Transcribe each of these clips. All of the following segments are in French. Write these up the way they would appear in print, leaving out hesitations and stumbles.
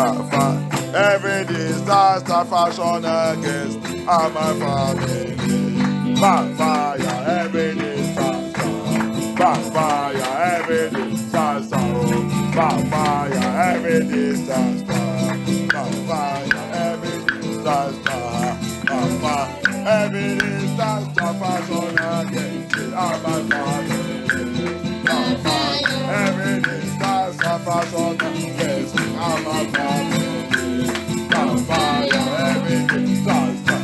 Every disaster fashion against my family. Backfire every disaster. Backfire every disaster. Backfire every disaster. Backfire every disaster. Backfire every disaster fashion against my family. Backfire every disaster fashion against my family. Backfire every disaster.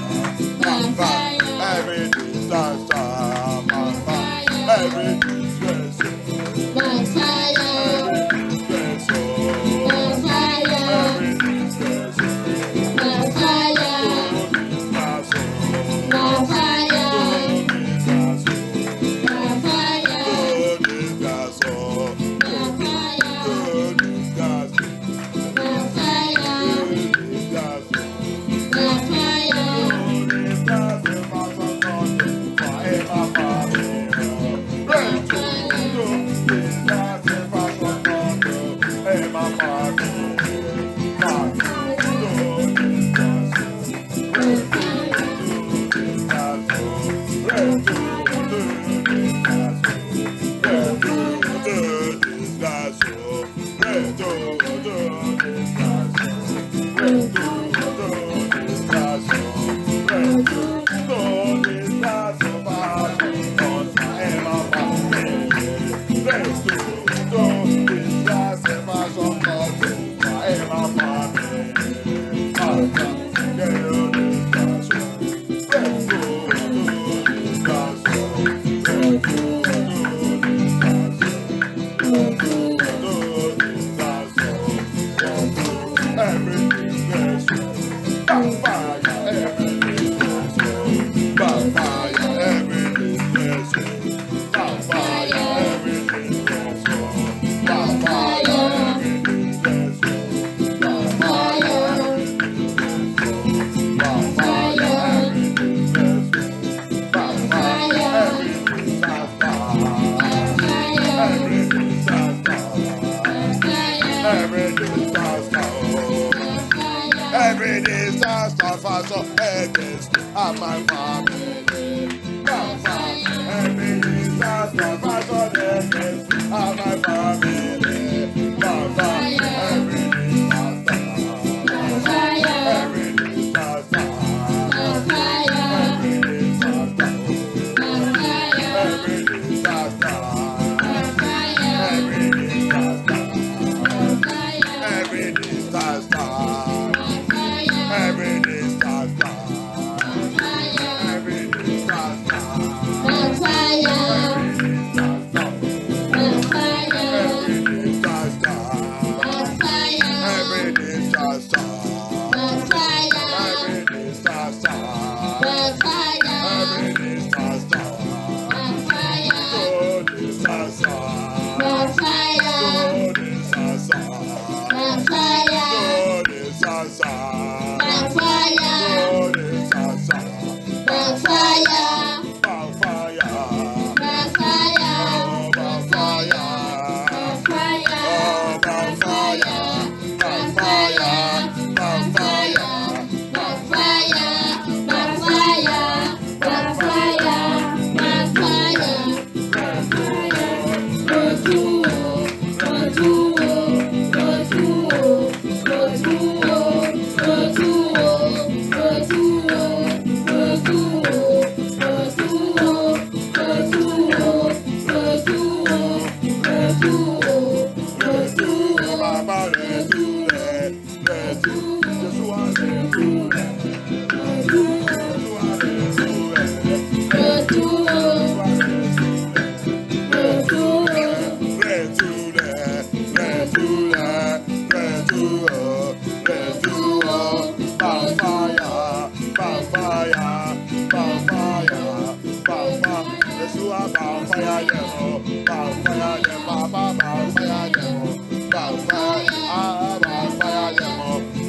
Backfire every disaster. Backfire every disaster. Backfire every disaster. Backfire every disaster. Backfire Backfire every disaster fashion against my family. Every disaster fashion against my family. Every disaster. Every disaster. Every disaster. Every disaster. Every disaster. Every disaster. Every disaster. Every disaster. Backfire. Every disaster. Every disaster. Backfire. Every disaster. Backfire. Every disaster. Backfire. Oh disaster. Backfire. Oh disaster. Backfire. Oh disaster. Backfire. Oh disaster. Backfire. Backfire. Backfire. Oh backfire. Backfire. Oh backfire. Backfire.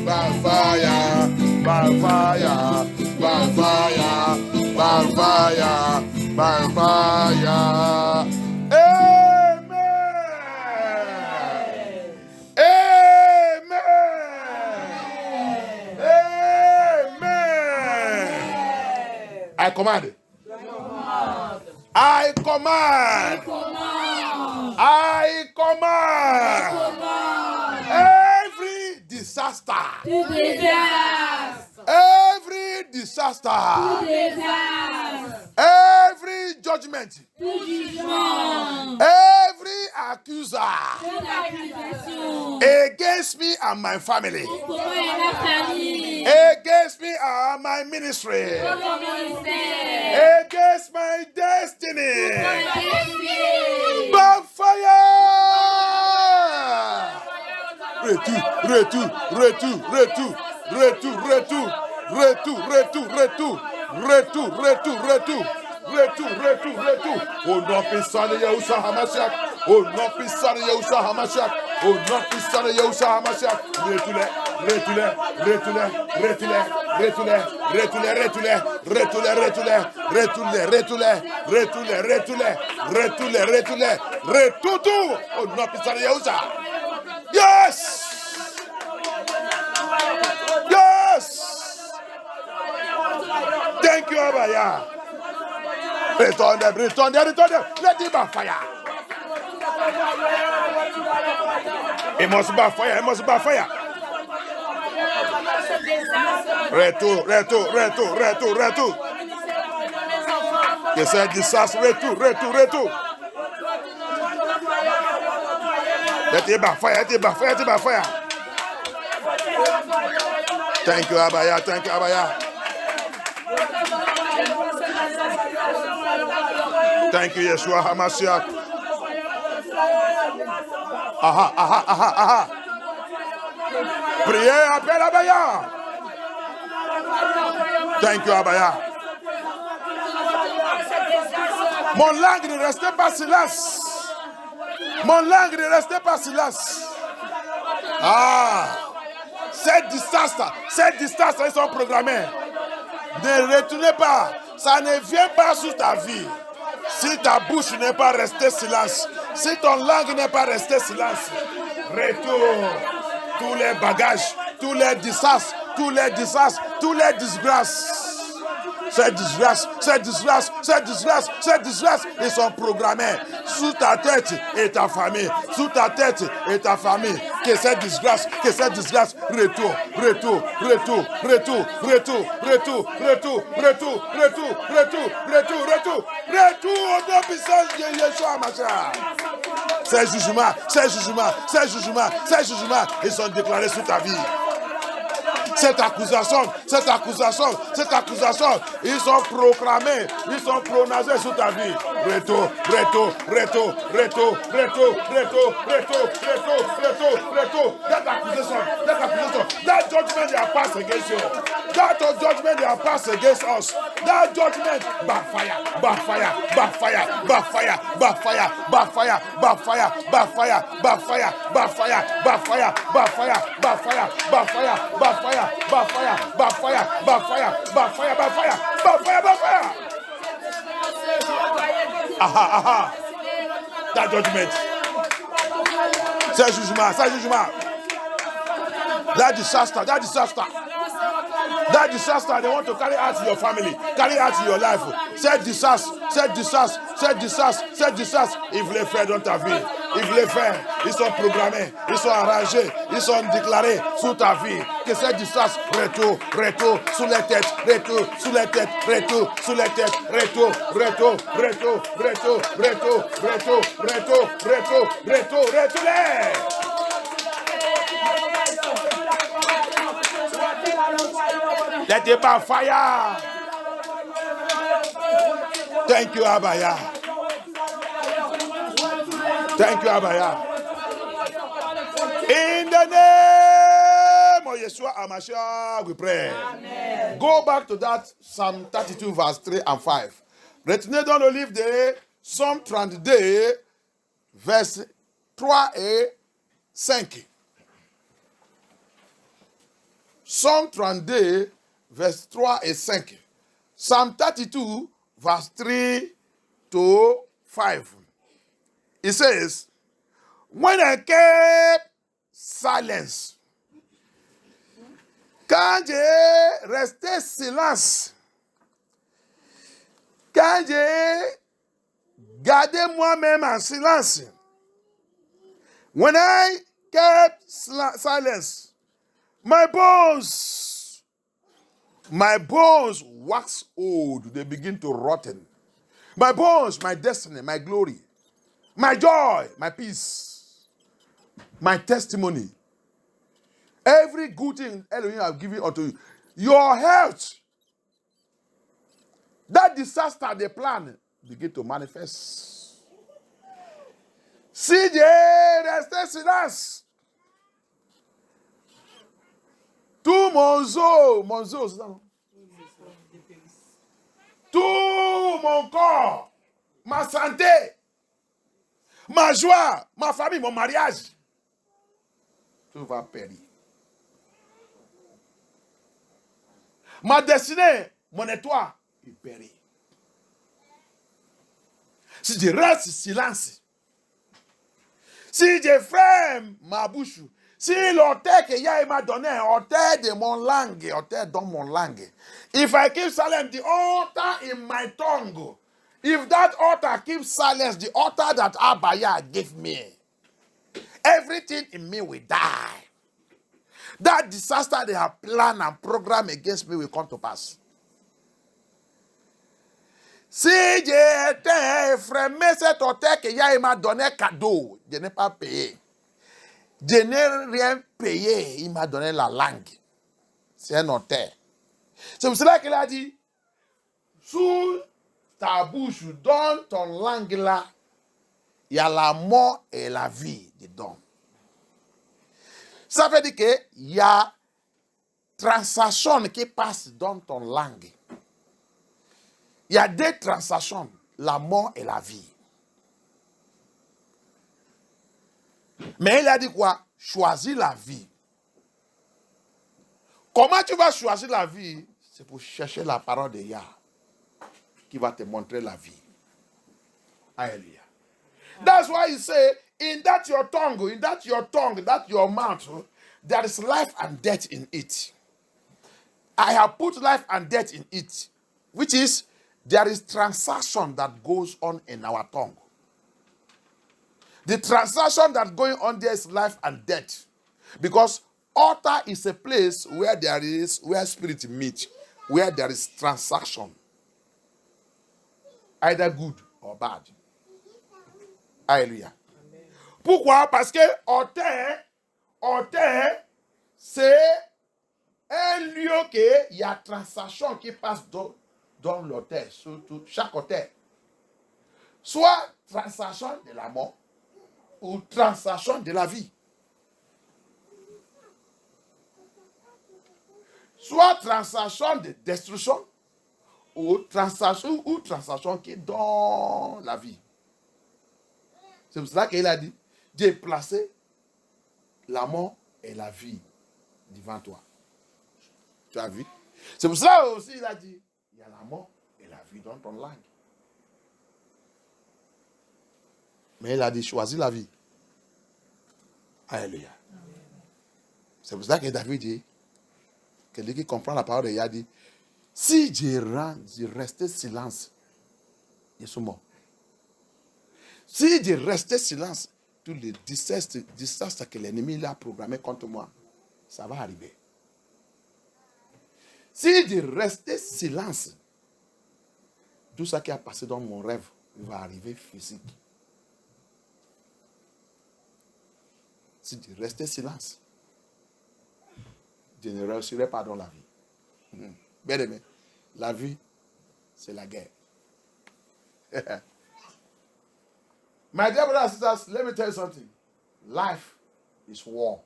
Backfire. Backfire. Backfire. Backfire. By fire. Amen. Amen. I command. I command. I command. Every disaster. Every disaster. Every judgment. Every accuser against me and my family. Against me and my ministry. Against my destiny. By fire. Retour. Oh, not be sorry, Yahusha Hamashiach. Oh, not be sorry, Yahusha Hamashiach. Oh, not be sorry, Yahusha Hamashiach. Retule. Oh, not be sorry, Yahusha. Yes. Thank you, Abaya. Return them. Let it backfire. It must backfire. Retour. Que c'est disaster. Retour. Let it backfire. Thank you, Abaya. Thank you, Yeshua HaMashiach. Aha. Priez, appelle Abaya. Thank you, Abaya. Mon langue ne restait pas silence. Ces distasters, ils sont programmés. Ne retournez pas. Ça ne vient pas sur ta vie. Si ta bouche n'est pas restée silence, si ton langue n'est pas restée silence, retourne. Tous les bagages, tous les disgrâces, Ces disgrâces, ils sont programmés sous ta tête et ta famille. Que cette disgrâce, retour. Retour au nom puissant de Yeshua Mashiach. Ces jugements, ils sont déclarés sur ta vie. Cette accusation, ils sont proclamés, ils sont prononcés sur ta vie. Retour. That accusation, that judgment they have passed against you. That judgment they have passed against us. That judgment, backfire. Aha. That judgment. Ces jugements. That disaster they want to carry out in your family, carry out in your life. Cette disaster. Ils voulaient faire dans ta vie. Ils sont programmés, ils sont arrangés, ils sont déclarés sous ta vie. Que cette distance, retour, sous les têtes, retour. Let it by fire. Thank you, Abaya. In the name of Yeshua HaMashiach, we pray. Amen. Go back to that Psalm 32, verse 3 and 5. Retenez dans le livre de Psalm 32, verse 3 et 5. Psalm 32, verse 3 et 5. Psalm 32, verse 3 to 5. It says, when I kept silence, quand j'ai resté silence, Quand j'ai gardé moi-même en silence, when I kept silence, my bones wax old. They begin to rotten. My bones, my destiny, my glory, my joy, my peace, my testimony. Every good thing Elohim have given unto you. Your health. That disaster they plan begin to manifest. CJ, restez silence. Tout mon zoo, c'est ça, non? Tout mon corps, ma santé, ma joie, ma famille, mon mariage, tout va périr. Ma destinée, mon étoile, il périt. Si je reste silence, si je ferme ma bouche, si l'autel que Yahweh m'a donné, autel de mon langue, autel dans mon langue, if I keep silent, the altar in my tongue, if that altar keeps silence, the altar that Abaya gave me, everything in me will die. That disaster they have planned and programmed against me will come to pass. Si j'étais effrayé, cet autel que Yahweh m'a donné cadeau, je n'ai pas payé. Je n'ai rien payé, il m'a donné la langue. C'est un autel. C'est pour cela qu'il a dit, sous ta bouche, dans ton langue là, il y a la mort et la vie dedans. Ça veut dire qu'il y a transactions qui passent dans ton langue. Il y a deux transactions, la mort et la vie. Mais il a dit quoi? Choisis la vie. Comment tu vas choisir la vie? C'est pour chercher la parole de Yah qui va te montrer la vie. Alléluia. That's why he say, in that your tongue, that your mouth, there is life and death in it. I have put life and death in it, which is, there is transaction that goes on in our tongue. The transaction that's going on there is life and death. Because altar is a place where spirit meet, where there is transaction. Either good or bad. Alléluia. Pourquoi? Parce que autel, c'est un lieu que il y a transaction qui passe dans l'autel, surtout chaque autel. Soit transaction de la mort, ou transaction de la vie. Soit transaction de destruction, ou transaction qui est dans la vie. C'est pour cela qu'il a dit, j'ai placé la mort et la vie devant toi. Tu as vu? C'est pour cela aussi il a dit, il y a la mort et la vie dans ton langue. Mais il a dit, choisis la vie. Alléluia. C'est pour ça que David dit, quelqu'un qui comprend la parole de Yah dit, si je restais silence, je suis mort. Si je restais silence, tous les désastres que l'ennemi a programmés contre moi, ça va arriver. Si je restais silence, tout ça qui a passé dans mon rêve va arriver physique. Si je restais silence, je ne réussirais pas dans la vie. Bien aimé, la vie, c'est la guerre. My dear brothers and sisters, let me tell you something. Life is war.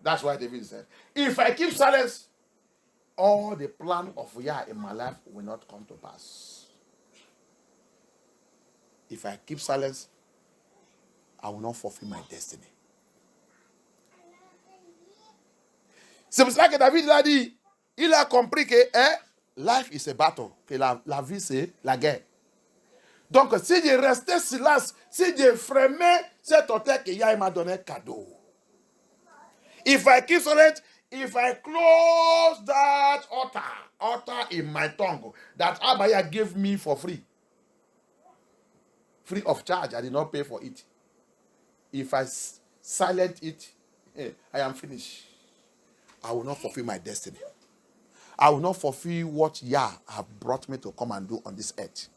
That's why David said, if I keep silence, all the plan of Yah in my life will not come to pass. If I keep silence, I will not fulfill my destiny. C'est pour cela que David l'a dit. Il a compris que life is a battle, que la vie c'est la guerre. Donc si je restais silence, si je fermais cet autel que Yahweh m'a donné cadeau. If I keep silent, if I close that altar in my tongue that Abaya gave me for free of charge, I did not pay for it. If I silent it, I am finished. I will not fulfill my destiny. I will not fulfill what Yah have brought me to come and do on this earth.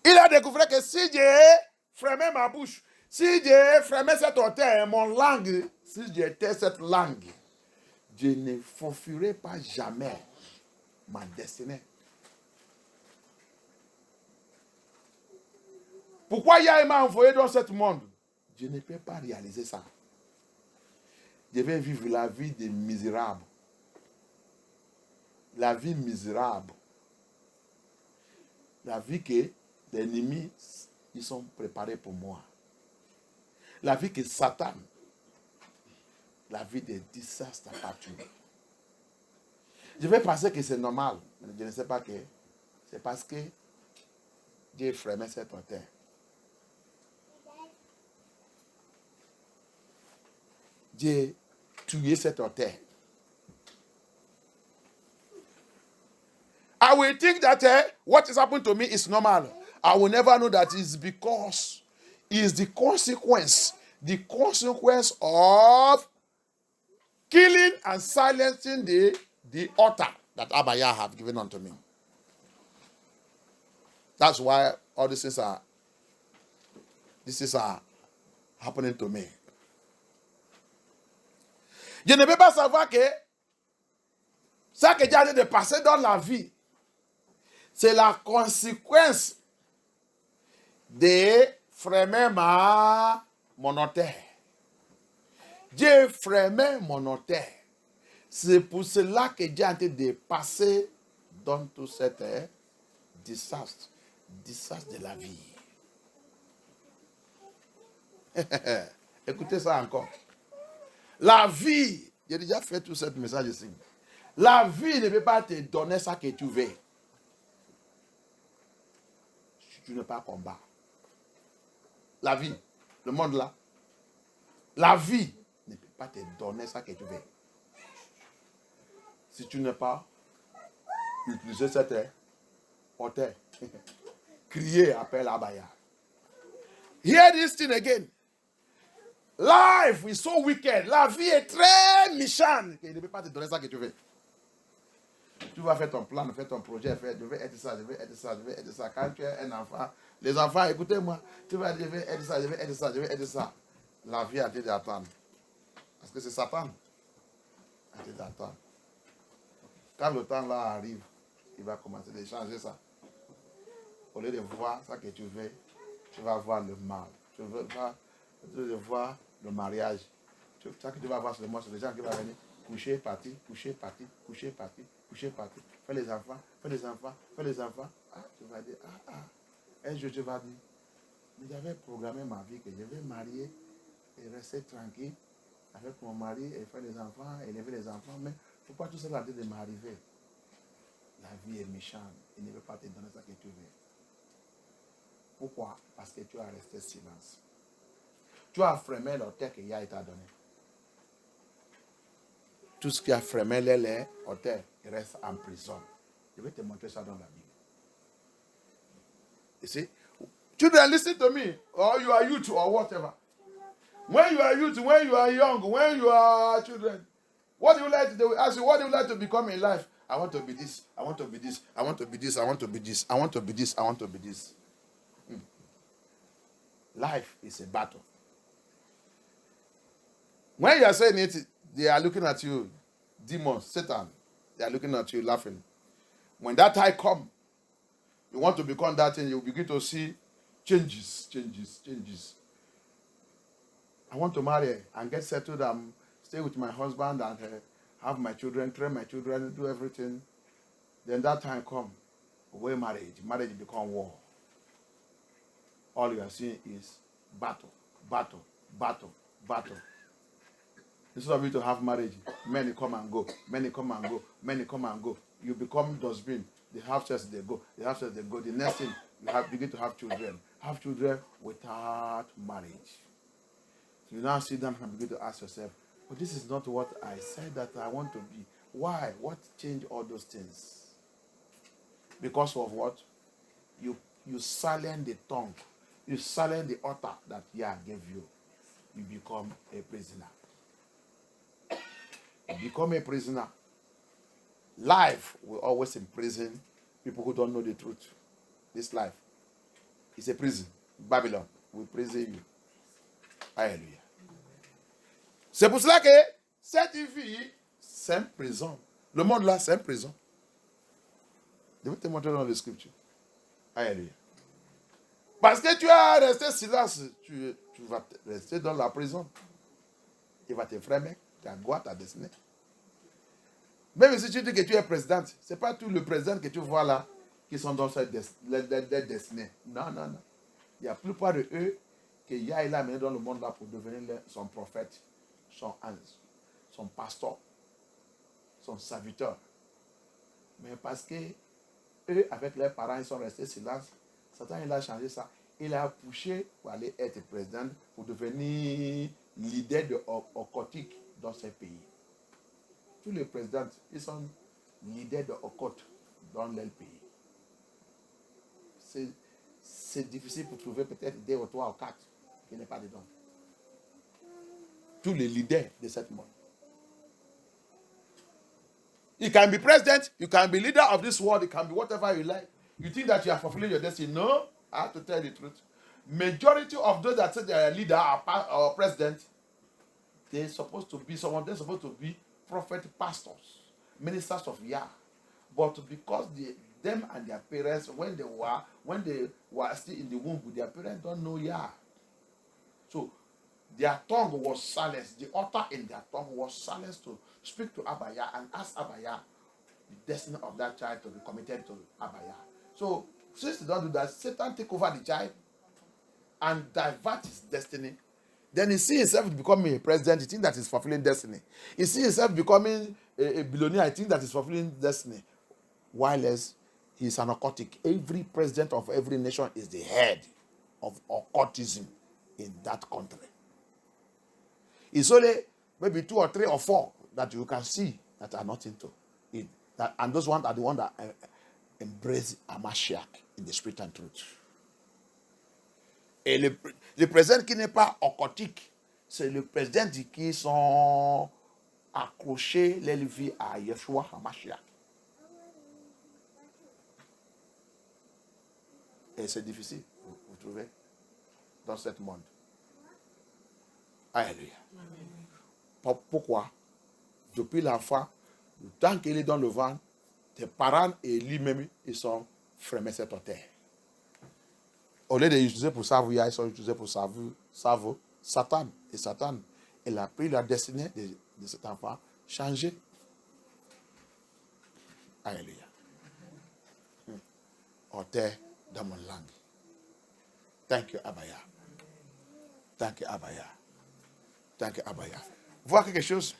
Il a découvert que si j'ai fermé ma bouche, si j'ai fermé cette hauteur, mon langue, si j'étais cette langue, je ne fulfillerai pas jamais ma destinée. Pourquoi Yah m'a envoyé dans ce monde? Je ne peux pas réaliser ça. Je vais vivre la vie des misérables. La vie misérable. La vie que les ennemis, ils sont préparés pour moi. La vie que Satan, la vie des désastres partout. Je vais penser que c'est normal, mais je ne sais pas que c'est parce que Dieu fermé cette terre. Dieu tué cette terre. I will think that what is happening to me is normal. I will never know that it's because it's the consequence of killing and silencing the altar that Abaya have given unto me. That's why all these things are happening to me. Je ne peux pas savoir que ça que j'ai de passer dans la vie, c'est la conséquence de freiner mon hauteur. Dieu freine mon hauteur. C'est pour cela que j'ai en train de passer dans tout cet désastre de la vie. Écoutez ça encore. La vie, j'ai déjà fait tout ce message ici. La vie ne peut pas te donner ça que tu veux. Si tu n'es pas combat. La vie, le monde là. La vie ne peut pas te donner ça que tu veux. Si tu n'es pas utilisé cette hauteur. Crier, appel à Abaya. Hear this thing again. Life is so wicked. La vie est très méchante. Il ne peut pas te donner ça que tu veux. Tu vas faire ton plan, faire ton projet, je vais être ça, je vais être ça, je vais être ça. Quand tu es un enfant, les enfants, écoutez-moi, tu vas dire, je vais être ça, je vais être ça, je vais être ça. La vie a été d'attendre. Parce que c'est Satan. A été d'attendre. Quand le temps là arrive, il va commencer à changer ça. Au lieu de voir ça que tu veux, tu vas voir le mal. Tu vas voir le mariage. Ça que tu vas voir sur le monde, c'est les gens qui vont venir coucher, partir, coucher, partir, coucher, partir, coucher, partir. Fais les enfants, fais les enfants, fais les enfants. Ah, tu vas dire, un jour tu vas dire, mais j'avais programmé ma vie que je vais marier et rester tranquille avec mon mari et faire les enfants, élever les enfants. Mais pourquoi tout ça va de m'arriver? La vie est méchante. Il ne veut pas te donner ça que tu veux. Pourquoi? Parce que tu as resté silence. Tu as frémé l'autel que Yah t'a donné. Tout ce qui a frémé les hôtels, il reste en prison. Je vais te montrer ça dans la Bible. You see? Children, listen to me. Or you are youth or whatever. When you are youth, when you are young, when you are children, what do you like to do? Ask you, what do you like to become in life? I want to be this. I want to be this. I want to be this. I want to be this. I want to be this. I want to be this. Life is a battle. When you are saying it, they are looking at you, demons, Satan. They are looking at you laughing. When that time comes, you want to become that thing, you begin to see changes. I want to marry and get settled and stay with my husband and have my children, train my children, do everything. Then that time comes, away marriage. Marriage become war. All you are seeing is battle. Instead of you to have marriage, many come and go. You become dustbin. They have sex, they go. The next thing, you begin to have children. Have children without marriage. So you now sit down and begin to ask yourself, But this is not what I said that I want to be. Why? What changed all those things? Because of what? You silence the tongue. You silence the altar that Yah gave you. You become a prisoner. You become a prisoner. Life will always imprison people who don't know the truth. This life is a prison. Babylon will prison you. Alléluia. C'est pour cela que cette vie, c'est une prison. Le monde là, c'est une prison. Je vais te montrer dans les Scriptures. Alléluia. Parce que tu as resté silence, tu vas rester dans la prison. Il va te freiner, ta gloire, ta destinée. Même si tu dis que tu es présidente, ce n'est pas tous les présidents que tu vois là qui sont dans cette destinée. Non, non, non. Il y a la plupart de eux que Yah il a amené dans le monde là pour devenir son prophète, son pasteur, son serviteur. Mais parce que eux, avec leurs parents, ils sont restés silence, Satan il a changé ça. Il a poussé pour aller être président, pour devenir leader de occultique dans ces pays. Tous les présidents, ils sont leaders de occulte dans leur pays. C'est difficile pour trouver peut-être 2 ou 3 ou 4 qui n'est pas dedans. Tous les leaders de cette monde. You can be president, you can be leader of this world, you can be whatever you like. You think that you are fulfilling your destiny? No, I have to tell you the truth. Majority of those that say they are leader or president, they're supposed to be someone, they're supposed to be prophet, pastors, ministers of Yah. But because them and their parents, when they were still in the womb, their parents don't know Yah. So their tongue was silenced. The altar in their tongue was silenced to speak to Abaya and ask Abaya the destiny of that child to be committed to Abaya. So since they don't do that, Satan take over the child and divert his destiny. Then he sees himself becoming a president, he thinks that he's fulfilling destiny. He sees himself becoming a billionaire, he thinks that he's fulfilling destiny. While as he's an occultic. Every president of every nation is the head of occultism in that country. It's only maybe 2 or 3 or 4 that you can see that are not into it. And those ones are the ones that embrace Hamashiach in the spirit and truth. Et le président qui n'est pas occultique, c'est le président qui sont accrochés les vies à Yeshua Hamashiach. Et c'est difficile, vous trouvez, dans ce monde. Alléluia. Pourquoi? Depuis l'enfant, le temps qu'il est dans le ventre, tes parents et lui-même, ils sont fermés cette terre. Au lieu d'utiliser pour servir, ils sont utilisés pour servir Satan. Et Satan, il a pris la destinée de cet enfant, changé. Alléluia. Terre dans mon langue. Thank you, Abaya. Thank you, Abaya. Thank you, Abaya. Voir quelque chose.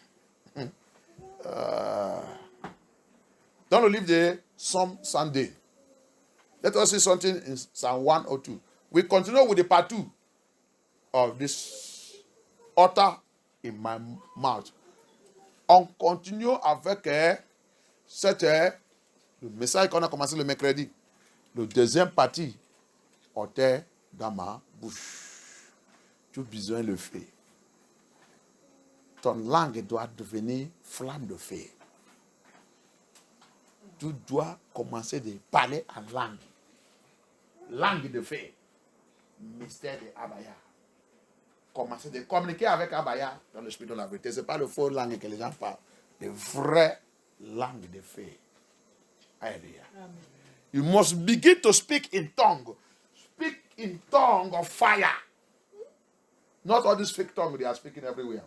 Dans le livre de Psalm 102. Let us see something in Psalm 102. We continue with the part 2 of this altar in my mouth. On continue avec le message qu'on a commencé le mercredi. Le deuxième partie, altar dans ma bouche. Tu as besoin de le feu. Ton langue doit devenir flamme de feu. Tu dois commencer de parler en langue. Langue de feu. Mystère de Abaya. Commencer de communiquer avec Abaya dans l'esprit de la vérité. Ce n'est pas le faux langue que les gens parlent. Les vraies langues de feu. Alléluia. You must begin to speak in tongue. Speak in tongue of fire. Not all this fake tongue they are speaking everywhere.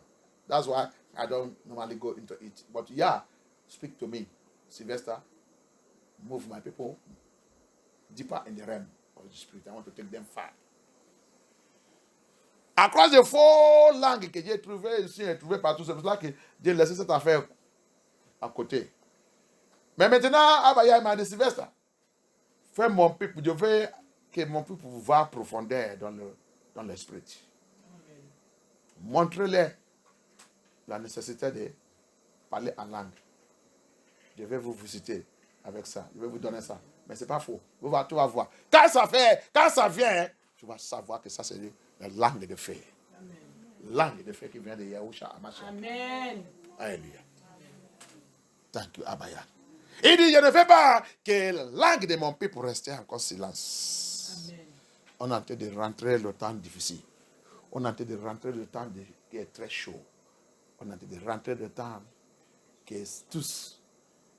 That's why I don't normally go into it. But yeah, speak to me. Sylvester, move my people deeper in the realm of the spirit. I want to take them far. Across the 4 langues que j'ai trouvées ici et trouvées partout, c'est pour cela que j'ai laissé cette affaire à côté. Mais maintenant, Abaya m'a dit, Sylvester, fais mon peuple, je veux que mon peuple va profondeur dans l'esprit. Montre-les la nécessité de parler en langue. Je vais vous visiter avec ça. Je vais vous donner ça. Mais ce n'est pas faux. Tu vas voir. Quand ça vient, tu vas savoir que ça, c'est la langue de feu. Langue de feu qui vient de Yahusha Hamashiach. Amen. Alléluia. Thank you, Abaya. Il dit, je ne veux pas que la langue de mon peuple reste encore silence. Amen. On est en train de rentrer le temps difficile. On est en train de rentrer le temps qui est très chaud. On est en train de rentrer le temps qui est tous.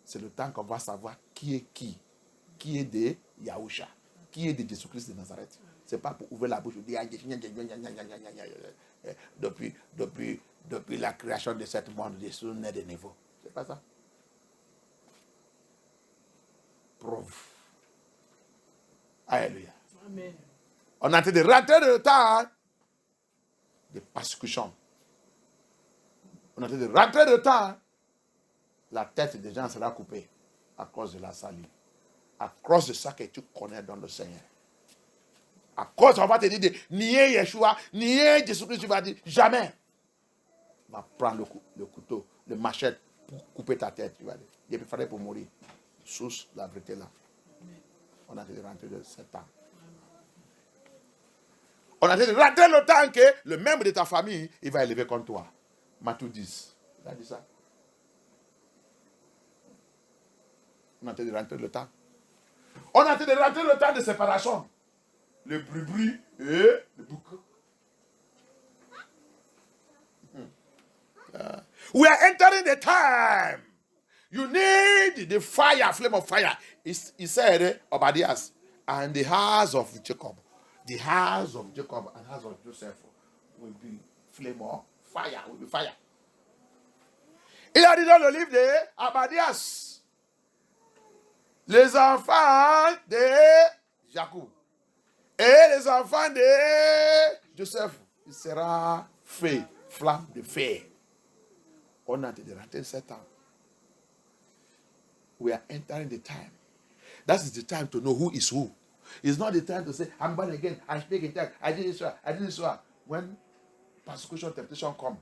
C'est le temps qu'on va savoir qui est de Yahusha, qui est de Jésus-Christ de Nazareth. Ce n'est pas pour ouvrir la bouche et dire depuis la création de cette monde, Jésus n'est de nouveau. Ce n'est pas ça. Preuve. Alléluia. Amen. On est en train de rentrer dans le temps de persécution. On est en train de rentrer dans le temps. La tête des gens sera coupée à cause de la salut. À cause de ça que tu connais dans le Seigneur. À cause, on va te dire de nier Yeshua, nier Jésus-Christ, tu vas dire jamais. On va prendre le couteau, le machette pour couper ta tête. Tu vas dire, il préféré pour mourir. Sous la vérité là. On a de rentrer dans ce temps. On a de rentrer le temps que le membre de ta famille, il va élever contre toi. Matthieu 10. Il a dit ça. On a en train de rentrer le temps. On a en train de rentrer le temps de séparation. Le bruit et le bouc. We are entering the time. You need the fire, flame of fire. He said, Obadiah, and the house of Jacob. The house of Jacob and house of Joseph will be flame of fire. Will be fire. Il a dit dans le livre de Obadiah. Les enfants de Jacob et les enfants de Joseph, il sera feu, flamme de feu. On a de rentrer 7 ans. We are entering the time. That is the time to know who is who. It's not the time to say, I'm born again, I speak in tongues, I did this one, I did this one. When persecution, temptation come,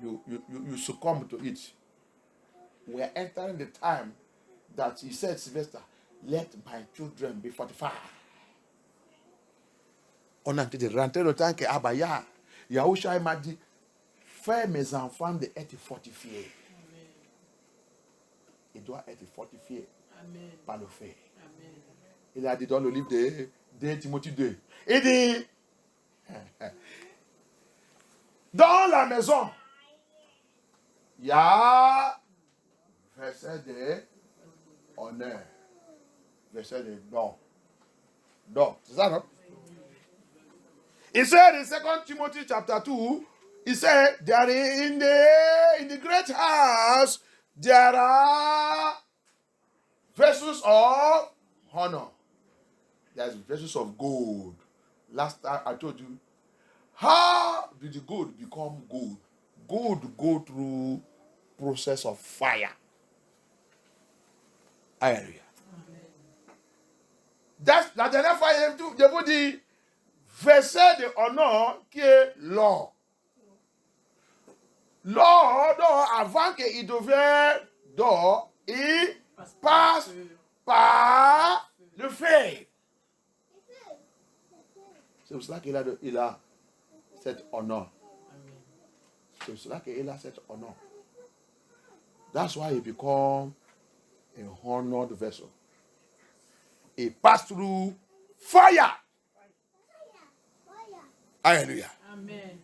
you succumb to it. We are entering the time that he said, Sylvester, let my children be fortified. On a de rentrer le temps que Abaya, Yahusha m'a dit, fais mes enfants d'être fortifiés. Amen. Il doit être fortifié. Amen. Par le fait. Amen. Il a dit dans le livre de Timothée 2, il dit, dans la maison, il y a verset de honneur. Verset de don. Don. C'est ça, non? He said in 2 Timothy chapter 2, he said, there in the great house, there are vessels of honor. There's vessels of gold. Last time I told you, how did the gold become gold? Gold go through process of fire. Hallelujah. That's la dernière fois, je vous dis, verset de honneur qui est l'or. L'or, avant qu'il devienne d'or, il passe par le feu. C'est pour cela qu'il a cet honneur. C'est pour cela qu'il a cet honneur. That's why he become a honored vessel. He passed through fire. Alléluia. Amen.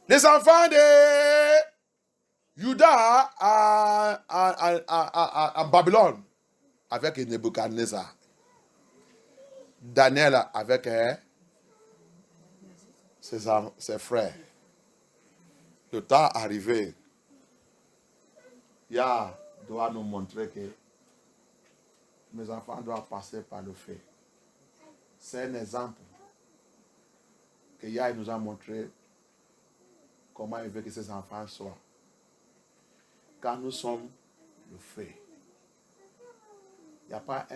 Les enfants de Juda en Babylone avec Nebuchadnezzar. Daniel avec ses frères. Le temps arrivé, Yah doit nous montrer que mes enfants doivent passer par le feu. C'est un exemple que Yah nous a montré comment il veut que ses enfants soient. Quand nous sommes le feu, il n'y a pas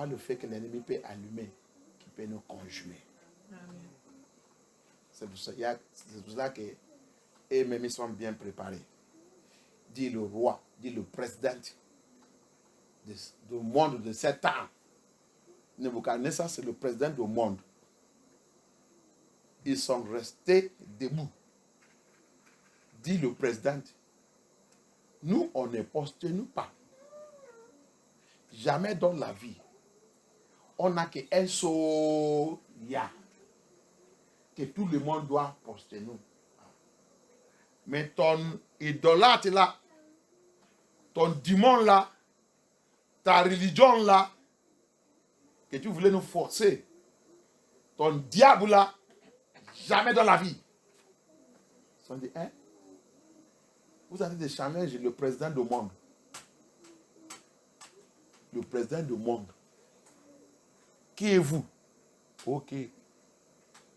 le feu que l'ennemi peut allumer qui peut nous conjurer. C'est pour ça que Et même ils sont bien préparés. Dit le roi, dit le président du monde de 7 ans. Nebuchadnezzar, c'est le président du monde. Ils sont restés debout. Dit le président, nous, on ne postule pas. Jamais dans la vie, on n'a qu'un soya que tout le monde doit poster nous. Mais ton idolâtre là, ton démon là, ta religion là, que tu voulais nous forcer, ton diable là, jamais dans la vie. Ils sont dit, hein? Vous avez des challenges, le président du monde. Le président du monde. Qui est vous? Ok.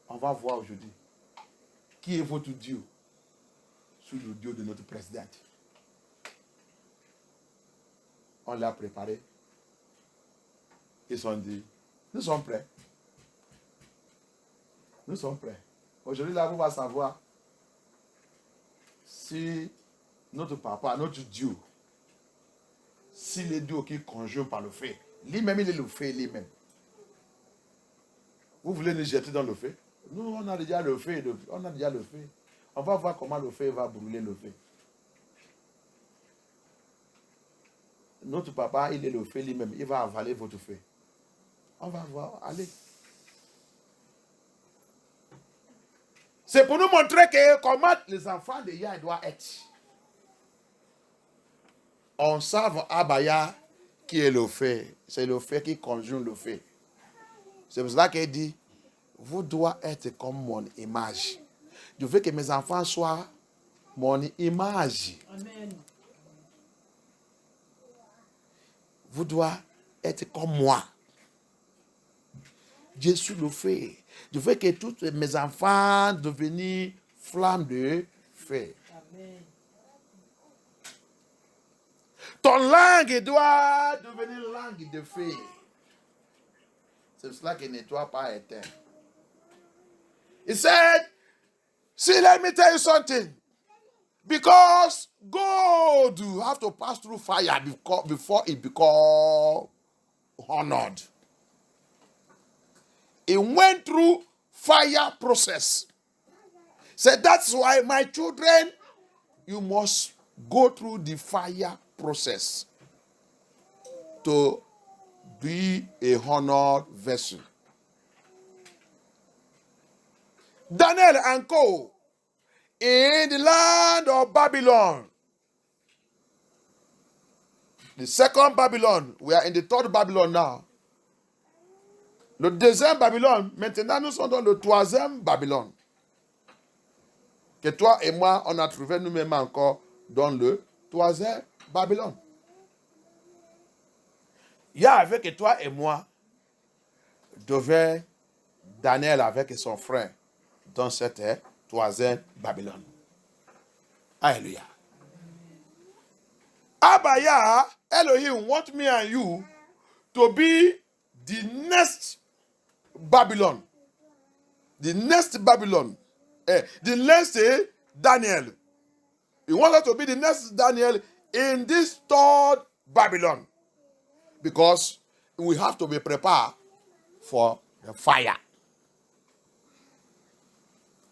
On va voir aujourd'hui. Qui est votre Dieu? Sous le Dieu de notre président. On l'a préparé. Ils sont dit, nous sommes prêts. Nous sommes prêts. Aujourd'hui, là, vous va savoir si notre papa, notre Dieu, si les dieux qui conjuguent par le feu, lui-même, il est le feu lui-même. Vous voulez nous jeter dans le feu? Nous, on a déjà le feu. On a déjà le feu. On va voir comment le feu va brûler le feu. Notre papa, il est le feu lui-même. Il va avaler votre feu. On va voir. Allez. C'est pour nous montrer comment les enfants de Yah doivent être. On savent Abaya qui est le feu. C'est le feu qui conjugue le feu. C'est pour cela qu'il dit, vous devez être comme mon image. Je veux que mes enfants soient mon image. Amen. Vous devez être comme moi. Je suis le feu. Je veux que tous mes enfants deviennent flammes de feu. Amen. Ton langue doit devenir langue de feu. C'est pour cela qu'il ne doit pas éteindre. He said, see, let me tell you something. Because gold have to pass through fire before it becomes honored. It went through fire process. So that's why my children, you must go through the fire process to be a honored vessel. Daniel and co. In the land of Babylon. The second Babylon. We are in the third Babylon now. Le deuxième Babylone. Maintenant, nous sommes dans le troisième Babylone. Que toi et moi, on a trouvé nous-mêmes encore dans le troisième Babylone. Il y a avec toi et moi, devait Daniel avec son frère dans cette troisième Babylone. Alléluia. Abaya, Elohim want me and you to be the next Babylon. The next Babylon. The next Daniel. He wants us to be the next Daniel in this third Babylon. Because we have to be prepared for the fire.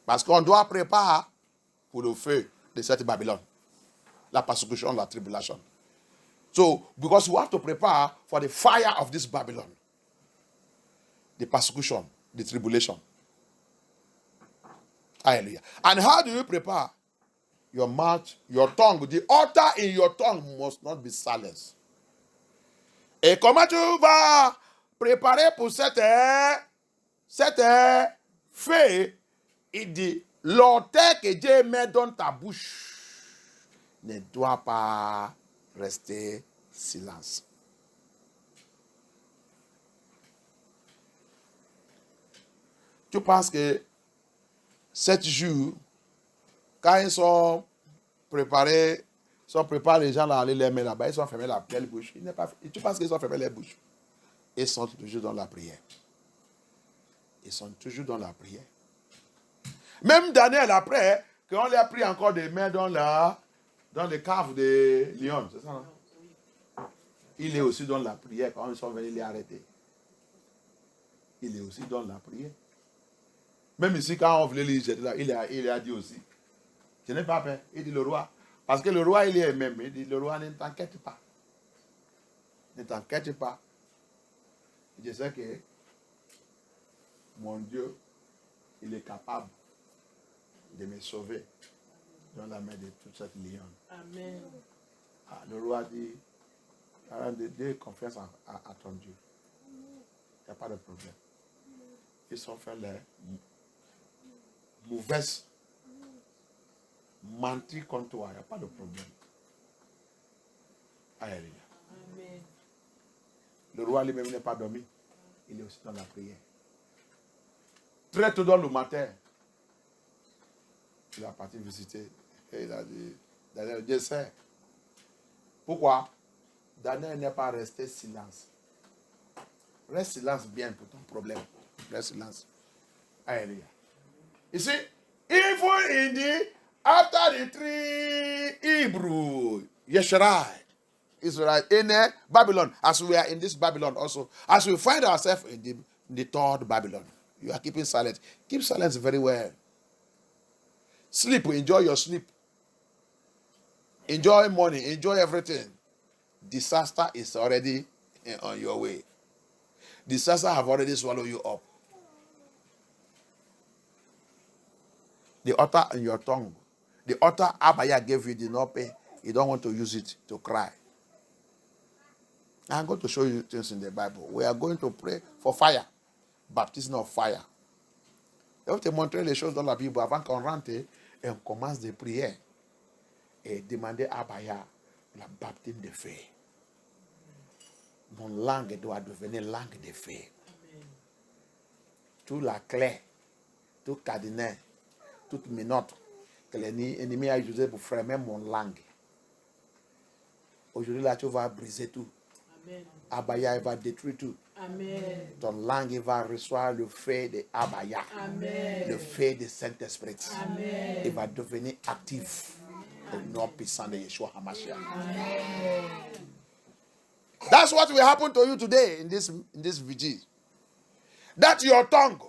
Parce qu'on doit préparer pour le feu de cette Babylone. La persécution, la tribulation. So, because we have to prepare for the fire of this Babylon. The persecution, the tribulation. Hallelujah. And how do you prepare? Your mouth, your tongue, the altar in your tongue must not be silenced. Et comment tu vas préparer pour cette feu? Il dit, l'autel que Dieu met dans ta bouche ne doit pas rester silence. Tu penses que 7 jours, quand ils sont préparés, les gens là, aller les mettre là-bas, ils sont fermés la bouche. Tu penses qu'ils sont fermés les bouches? Ils sont toujours dans la prière. Ils sont toujours dans la prière. Même Daniel, après, qu'on lui a pris encore des mains dans les caves des lions, c'est ça, non? Il est aussi dans la prière. Quand ils sont venus les arrêter, il est aussi dans la prière. Même ici, quand on voulait les jeter là, il a dit aussi, je n'ai pas peur. Il dit le roi. Parce que le roi, il est même. Il dit le roi, ne t'inquiète pas. Ne t'inquiète pas. Je sais que mon Dieu, il est capable de me sauver dans la main de toute cette lionne. Amen. Ah, le roi dit, de confiance à ton Dieu. Il n'y a pas de problème. Ils ont fait les mauvaises mentir contre toi. Il n'y a pas de problème. Alléluia. Amen. Le roi lui-même n'est pas dormi. Il est aussi dans la prière. Très tôt dans le matin, il a parti visiter. Et il a dit, Daniel, je sais. Pourquoi? Daniel n'est pas resté silence. Reste silence bien pour ton problème. Reste silence. Alléluia. Ici, even in the, after the three Hebrew, Yesharai, Israel, in Babylon, as we are in this Babylon also, as we find ourselves in the third Babylon, you are keeping silent. Keep silence very well. Sleep, enjoy your sleep. Enjoy money, enjoy everything. Disaster is already on your way. Disaster have already swallowed you up. The altar in your tongue, the altar Abaya gave you did not pay. You don't want to use it to cry. I'm going to show you things in the Bible. We are going to pray for fire. Baptism of fire. Il faut te montrer les choses dans la Bible avant qu'on rentre et on commence des prières et demander à Abaya la baptême de feu. Mon langue doit devenir langue de feu. Toute la clé, tout cadenas, toute menottes que l'ennemi a utilisé pour fermer mon langue. Aujourd'hui, là, tu vas briser tout. Amen. Abaya, il va détruire tout. Amen. Ton langue va recevoir le feu de Abaya. Amen. Le feu du Saint-Esprit. Amen. Il va devenir actif. Au nom puissant de Yeshua HaMashiach. Amen. That's what will happen to you today in this vigil. That your tongue,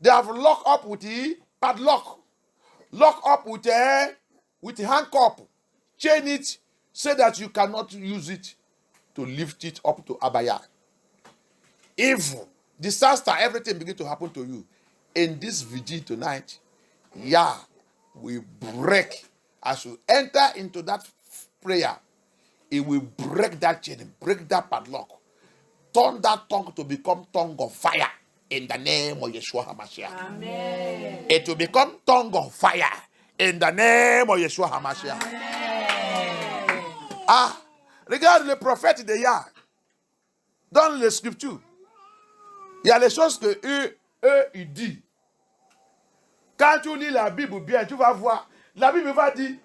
they have locked up with the padlock, locked up with the handcuff, chain it, so that you cannot use it to lift it up to Abaya. Evil, disaster, everything begin to happen to you. In this vigil tonight, Yah will break. As you enter into that prayer, it will break that chain, break that padlock, turn that tongue to become tongue of fire in the name of Yeshua HaMashiach. Amen. It will become tongue of fire in the name of Yeshua HaMashiach. Ah, regarde le prophète de Yah. Dans les scriptures, il y a les choses que eux ils disent. Quand tu lis la Bible bien, tu vas voir. La Bible va dire,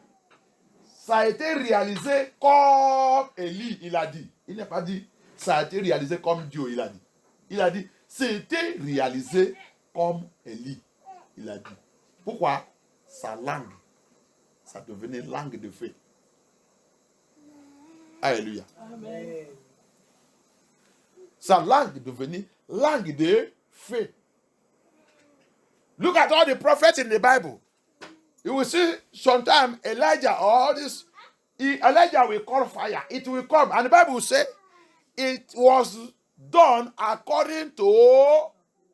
ça a été réalisé comme Élie, il a dit. Il n'a pas dit, ça a été réalisé comme Dieu, il a dit. Il a dit, c'était réalisé comme Élie, il a dit. Pourquoi? Sa langue, ça devenait langue de feu. Alléluia. Amen. Sa langue devenait langue de feu. Look at all the prophets in the Bible. You will see sometimes Elijah or this, Elijah will call fire. It will come. And the Bible will say, it was done according to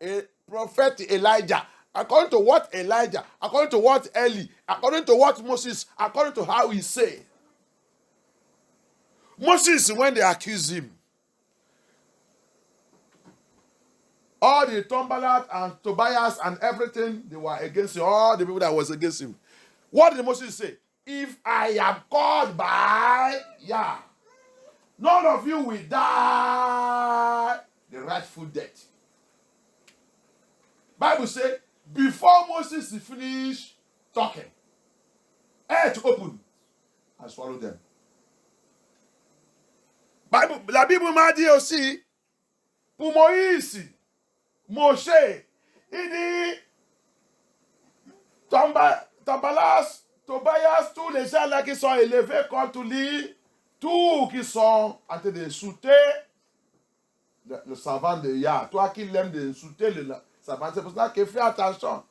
a prophet Elijah. According to what Elijah, according to what Eli, according to what Moses, according to how he said. Moses, when they accused him, all the Tombalat and Tobias and everything, they were against him. All the people that was against him. What did Moses say? If I am called by Yah, none of you will die the rightful death. Bible says, before Moses finished talking, earth opened and swallowed them. La Bible m'a dit aussi, pour Moïse, Moshe, il dit, Tabalas, Tobias, tous les gens là qui sont élevés contre lui, tous qui sont en train d'insulter le savant de Yah. Toi qui l'aimes d'insulter le savant, c'est pour ça que fais attention.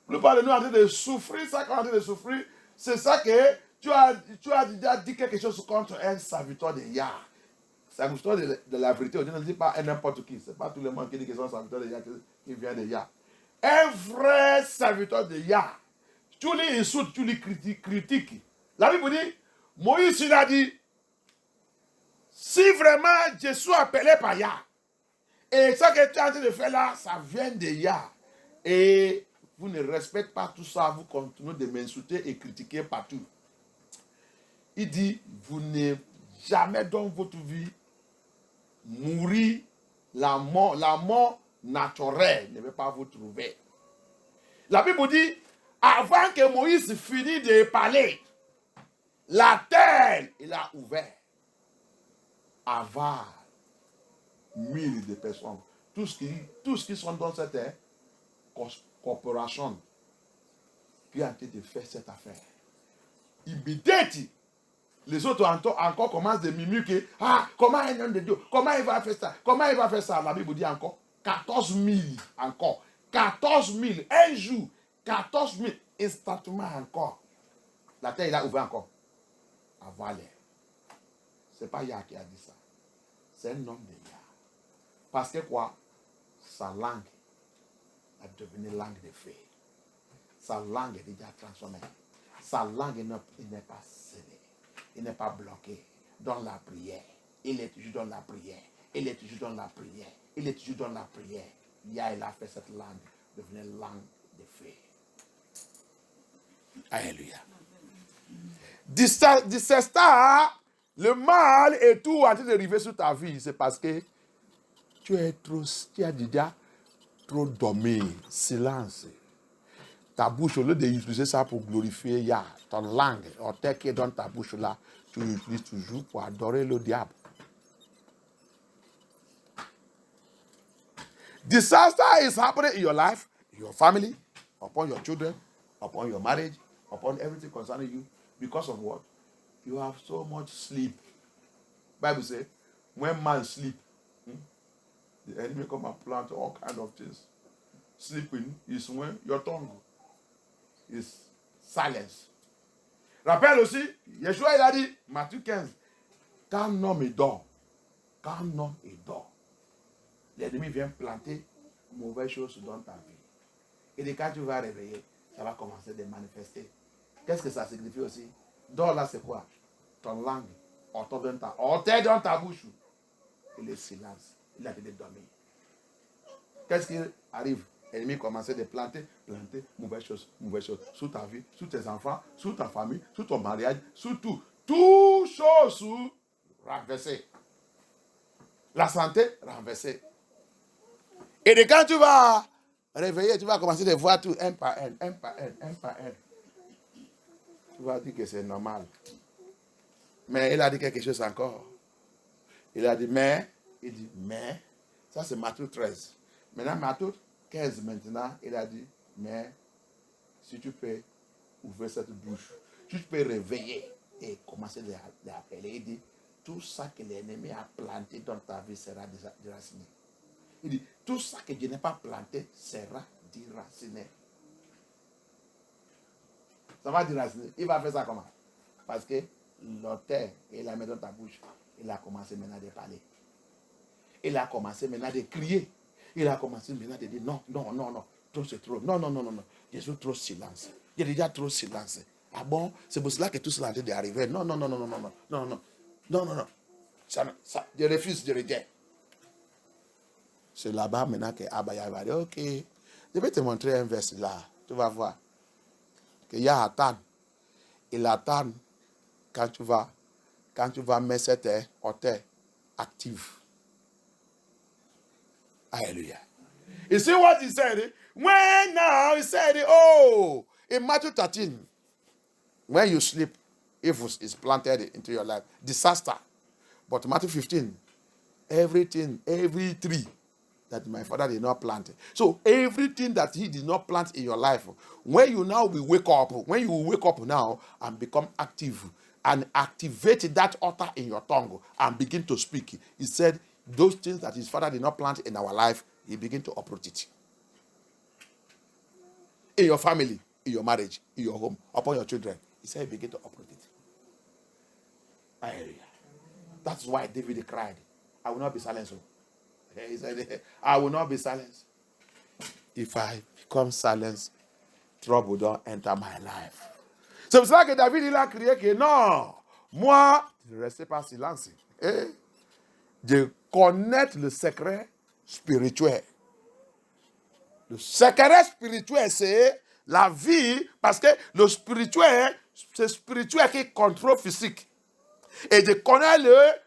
Nous parlons en train de souffrir, ça qu'on est en train de souffrir, c'est ça que tu as déjà dit quelque chose contre un serviteur de Yah. Serviteur de la vérité, on ne dit pas à n'importe qui. Ce n'est pas tout le monde qui dit qu'ils sont serviteurs de Yah, qui vient de Yah. Un vrai serviteur de Yah, tu lui insultes, tu lui critiques. La Bible dit, Moïse il a dit, si vraiment je suis appelé par Yah, et ça que tu es en train de faire là, ça vient de Yah, et vous ne respectez pas tout ça, vous continuez de m'insulter et critiquer partout. Il dit, vous ne jamais dans votre vie mourir, la mort naturelle ne va pas vous trouver. La Bible dit, avant que Moïse finisse de parler, la terre, il a ouvert. Avant 1000 de personnes. Tous qui sont dans cette corporation qui a été de faire cette affaire. Immédiatement, les autres encore commencent de murmurer, comment un homme de Dieu, comment il va faire ça, comment il va faire ça. La Bible dit encore 14 000, encore 14 000, un jour, 14 000, instantanément encore. La terre, il a ouvert encore. Avant l'air. Ce n'est pas Yah qui a dit ça. C'est un homme de Yah. Parce que quoi? Sa langue a devenu langue de feu. Sa langue est déjà transformée. Sa langue n'est pas scellée. Il n'est pas bloqué dans la prière. Il est toujours dans la prière. Il est toujours dans la prière. Il est toujours dans la prière. Yah, il a fait cette langue devenir langue de feu. Alléluia. Dissesta, le mal et tout en train d'arriver sur ta vie, c'est parce que tu as déjà trop dormi. Silence. Ta bouche, au lieu d'utiliser ça pour glorifier Yah, ton langue, ou tel qui est dans ta bouche là, tu l'utilises toujours pour adorer le diable. Disaster is happening in your life, in your family, upon your children, upon your marriage, upon everything concerning you. Because of what? You have so much sleep. Bible says, when man sleep, the enemy come and plant all kinds of things. Sleeping is when your tongue is silence. Rappelle aussi, Yeshua il a dit, Matthieu 15, quand un homme dort, l'ennemi vient planter mauvaises choses dans ta vie. Et dès quand tu vas réveiller, ça va commencer à manifester. Qu'est-ce que ça signifie aussi? Dors là, c'est quoi? Ton langue, orteil dans ta bouche. Et le silence, il a été dormir. Qu'est-ce qui arrive? L'ennemi commence à planter mauvaises choses sur ta vie, sur tes enfants, sur ta famille, sur ton mariage, sur tout. Tout chose renversées. La santé renversée. Et de quand tu vas réveiller, tu vas commencer à voir tout un par un. Tu vas dire que c'est normal. Mais il a dit quelque chose encore. Il a dit, mais, ça c'est Matthieu 13. Maintenant, Matthieu 15 maintenant, il a dit, mais, si tu peux ouvrir cette bouche, tu peux réveiller et commencer à l'appeler. Il dit, tout ça que l'ennemi a planté dans ta vie sera déraciné. Il dit, tout ça que Dieu n'a pas planté sera déraciné. Ça va déraciner. Il va faire ça comment? Parce que l'auteur, il a mis dans ta bouche, il a commencé maintenant de parler. Il a commencé maintenant de crier. Il a commencé maintenant de dire non, trop c'est trop. Non. Je suis trop silence. J'ai déjà trop silence. Ah bon? C'est pour cela que tout cela est en train d'arriver. Non. Ça, je refuse, je rejette. C'est là-bas maintenant que Abaya va dire, ok, je vais te montrer un verset là. Tu vas voir. Que Yah attend. Il attend quand tu vas mettre cette hauteur active. Hallelujah. You see what he said? When now he said, in Matthew 13, when you sleep, evil is planted into your life. Disaster. But Matthew 15, every tree that my father did not plant. So everything that he did not plant in your life, when you now will wake up, when you will wake up now and become active and activate that altar in your tongue and begin to speak, he said those things that his father did not plant in our life, he begin to uproot it. In your family, in your marriage, in your home, upon your children, he said begin to uproot it. Hallelujah. That's why David cried, I will not be silenced. He said, I will not be silenced. If I become silenced, trouble don't enter my life. C'est pour ça que David il a crié que non, moi, je ne resterai pas silencieux. Je connais le secret spirituel. Le secret spirituel, c'est la vie, parce que le spirituel, c'est spirituel qui contrôle physique. Et je connais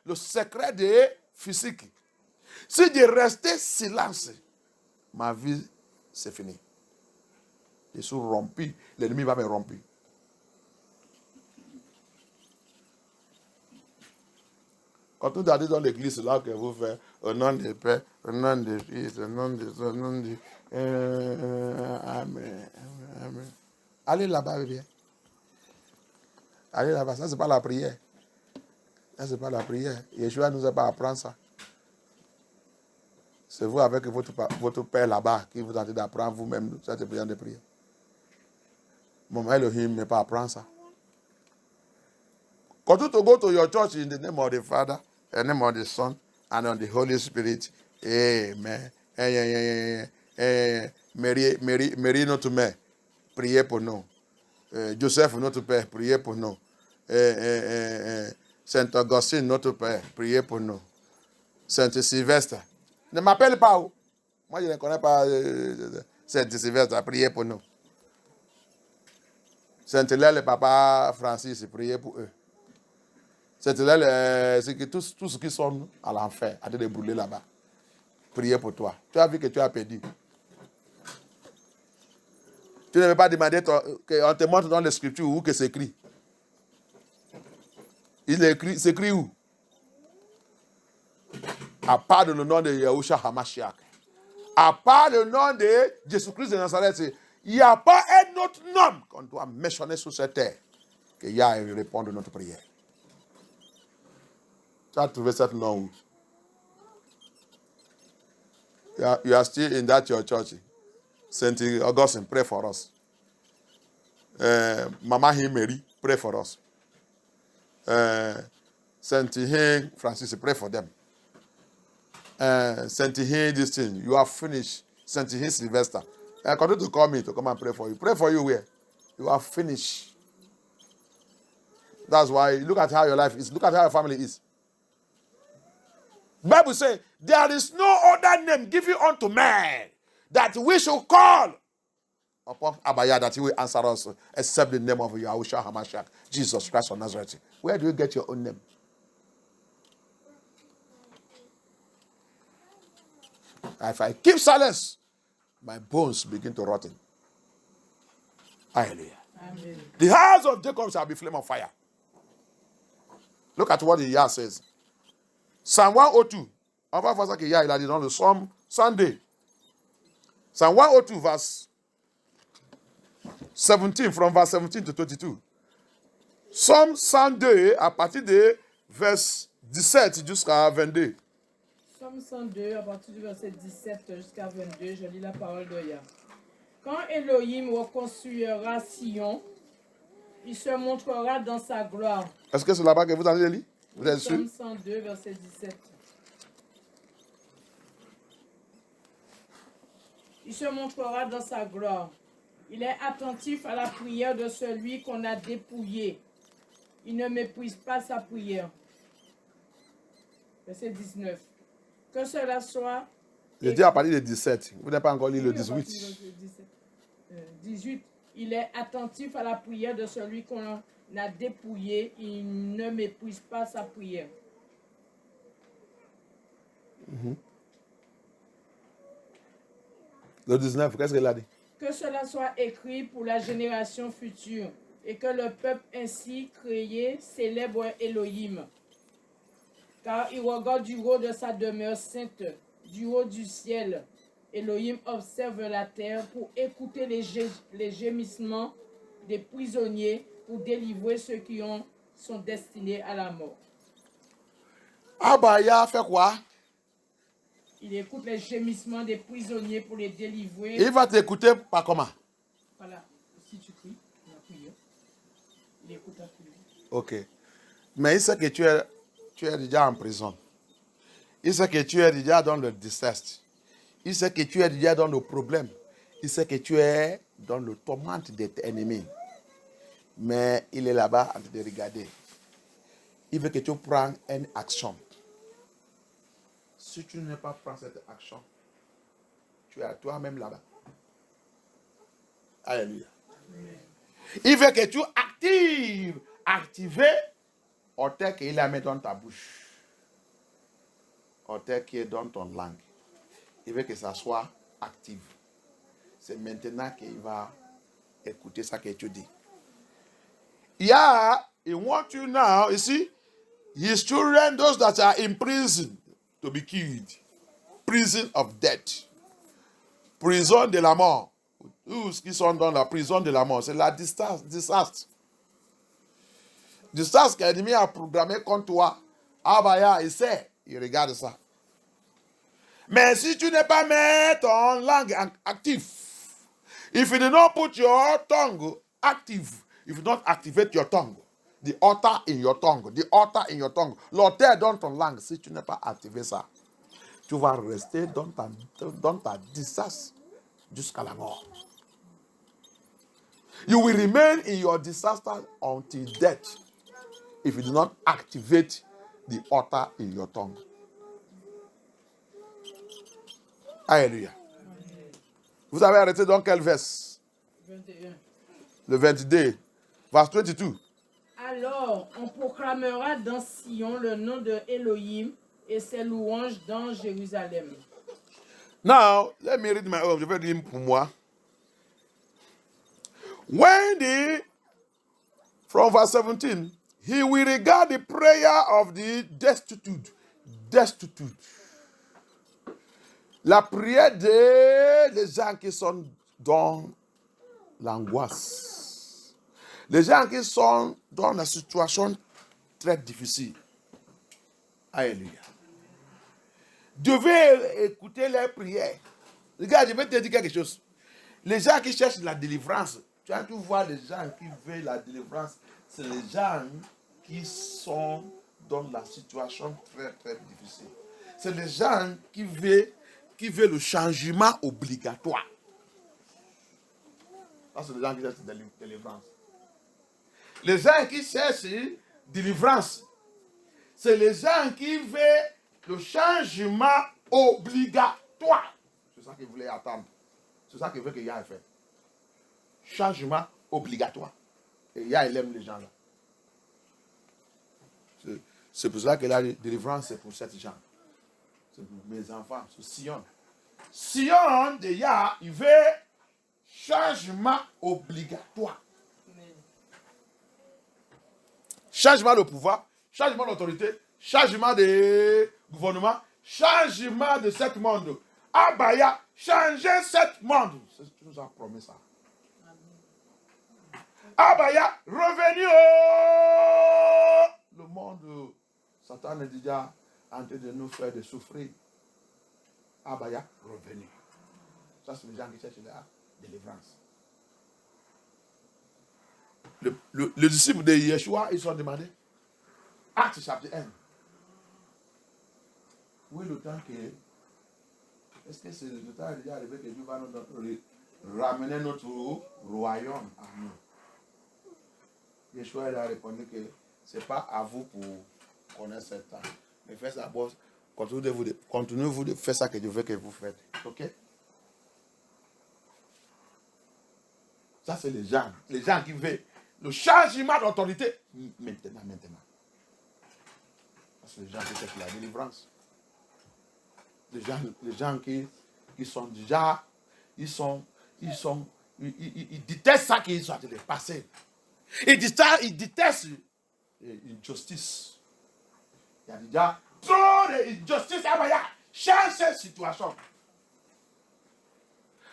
le secret de physique. Si je restais silence, ma vie, c'est fini. Je suis rompu. L'ennemi va me rompre. Quand nous allons dans l'église, là que vous faites, au nom du Père, au nom du Fils, au nom du... Amen. Amen. Allez là-bas, bien. Allez là-bas. Ça, c'est pas la prière. Ça, c'est pas la prière. Yeshua ne nous a pas appris ça. C'est vous avec votre père là-bas qui vous tentez d'apprendre vous-même cette prière de prière. Mon Elohim ne pas apprendre ça. Continue to go to your church in the name of the Father, in the name of the Son, and of the Holy Spirit. Amen. Marie, notre mère, priez pour nous. Joseph, notre père, priez pour nous. Saint Augustine, notre père, priez pour nous. Saint Sylvestre. Ne m'appelle pas. Moi, je ne connais pas Saint Sylvestre, priez pour nous. Saint-Hilaire, le papa Francis, priez pour eux. Saint-Hilaire, c'est que tous ceux qui sont à l'enfer, à te brûler là-bas. Priez pour toi. Tu as vu que tu as perdu. Tu ne veux pas demander qu'on te montre dans les Scriptures où que c'est écrit. Il est écrit, c'est écrit où? À part le nom de Yahushua Hamashiach. À part le nom de Jésus-Christ de Nazareth, il n'y a pas un autre nom qu'on doit mentionner sur cette terre que Yahweh réponde à notre prière. Tu as trouvé ce nom où? You are still in that your church. Saint Augustine, pray for us. Mama Mary, pray for us. Saint Francis, pray for them. Saint this thing, you are finished. Saint Sylvester, continue to call me to come and pray for you. Pray for you where? You are finished. That's why look at how your life is. Look at how your family is. Bible says, there is no other name given unto man that we should call upon Abaya that he will answer us except the name of Yahushua Hamashiach, Jesus Christ of Nazareth. Where do you get your own name? If I keep silence, my bones begin to rot. Hallelujah. Amen. The house of Jacob shall be flame of fire. Look at what the Yah says. Psalm 102. On va voir ça que Yah il a dit dans le Psalm 102. Psalm 102 verse 17, from verse 17 to 22. Psalm 102 à partir de verse 17 jusqu'à 22. Psalm 102 à partir du verset 17 jusqu'à 22, je lis la parole de Yah. Quand Elohim reconstruira Sion, il se montrera dans sa gloire. Est-ce que c'est là-bas que vous allez lire? Vous êtes sûr? Psalm 102, verset 17. Il se montrera dans sa gloire. Il est attentif à la prière de celui qu'on a dépouillé. Il ne méprise pas sa prière. Verset 19. Que cela soit... Je dis à partir de 17. Vous n'avez pas encore lu le 18. 18. Il est attentif à la prière de celui qu'on a dépouillé. Il ne méprise pas sa prière. Le 19, qu'est-ce qu'elle a dit? Que cela soit écrit pour la génération future et que le peuple ainsi créé célèbre Elohim. Car il regarde du haut de sa demeure sainte Du haut du ciel, Elohim observe la terre pour écouter les gémissements des prisonniers pour délivrer ceux qui sont destinés à la mort. Abaya fait quoi? Il écoute les gémissements des prisonniers pour les délivrer. Il va t'écouter par comment? Voilà, si tu pries, la prière. Il écoute la prière. Ok. Mais il sait que tu es déjà en prison. Il sait que tu es déjà dans le distress. Il sait que tu es déjà dans le problème. Il sait que tu es dans le tourment de tes ennemis. Mais il est là-bas en train de regarder. Il veut que tu prennes une action. Si tu n'as pas pris cette action, tu es toi-même là-bas. Alléluia. Il veut que tu actives l'autel qu'il a mis dans ta bouche. L'autel qui est dans ton langue. Il veut que ça soit actif. C'est maintenant qu'il va écouter ça que tu dis. He wants you now, you see, his children, those that are in prison, to be killed. Prison of death. Prison de la mort. Tous qui sont dans la prison de la mort, c'est la distance. Distance que l'ennemi a programmé contre toi. Abaya, il sait, il regarde ça. Mais si tu n'es pas mis ton langue active, if you do not put your tongue active, if you don't activate your tongue, the altar in your tongue, l'autel dans ton langue, si tu n'as pas activé ça, tu vas rester dans ta distance jusqu'à la mort. You will remain in your disaster until death if you do not activate the altar in your tongue. Alléluia. Vous avez arrêté dans quel verset? 21. Le 22. Verse 22. Alors, on proclamera dans Sion le nom de Elohim et ses louanges dans Jérusalem. Now, let me read my own. Je vais lire pour moi. From verse 17, he will regard the prayer of the destitute. La prière des gens qui sont dans l'angoisse. Les gens qui sont dans la situation très difficile. Alléluia. Devez écouter leurs prières. Regarde, je vais te dire quelque chose. Les gens qui cherchent la délivrance, tu vois les gens qui veulent la délivrance, c'est les gens qui sont dans la situation très très difficile. C'est les gens qui veulent le changement obligatoire. Ça, c'est les gens qui cherchent la délivrance. Les gens qui cherchent délivrance, c'est les gens qui veulent le changement obligatoire. C'est ça qu'ils voulaient attendre. C'est ça qu'il veut que Yah ait fait. Changement obligatoire. Et Yah, il aime les gens là. C'est pour ça que la délivrance, c'est pour ces gens. C'est pour mes enfants, c'est Sion. Sion de Yah, il veut changement obligatoire. Changement de pouvoir, changement d'autorité, changement de gouvernement, changement de ce monde. Abaya, changer ce monde. Tu nous as promis ça. Abaya, revenu le monde. Satan est déjà en train de nous faire de souffrir. Abaya, revenu. Ça, c'est les gens qui cherchent la délivrance. Le disciple de Yeshua, ils sont demandés. Acte chapitre 1. Où est le temps que... Est-ce que c'est le temps déjà arrivé que Dieu va nous ramener notre royaume à nous? Yeshua a répondu que ce n'est pas à vous pour connaître ce temps. Mais faites ça, continuez-vous de faire ça que Dieu veut que vous faites. Ok? Ça, c'est les gens qui veulent le changement d'autorité maintenant. C'est les gens qui cherchent la délivrance. Les gens qui sont déjà, ils détestent ça qu'ils sont en train de passer. Ils détestent l'injustice. Il y a déjà trop d'injustice. Change cette situation.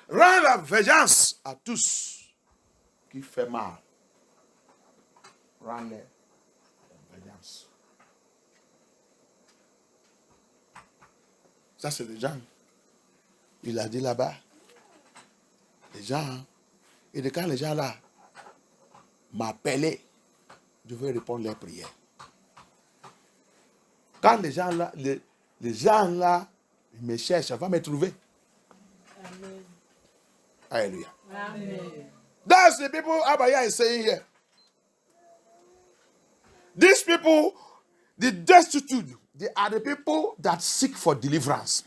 Rends la vengeance à tous qui fait mal. Rends-les la vengeance. Ça, c'est les gens. Il a dit là-bas. Les gens. Et quand les gens là m'appelaient, je vais répondre leurs prières. Quand les gens là, les gens là me cherchent, ça va me trouver. Amen. Alléluia. Amen. That's the people Abaya is saying here. These people, the destitute, they are the people that seek for deliverance.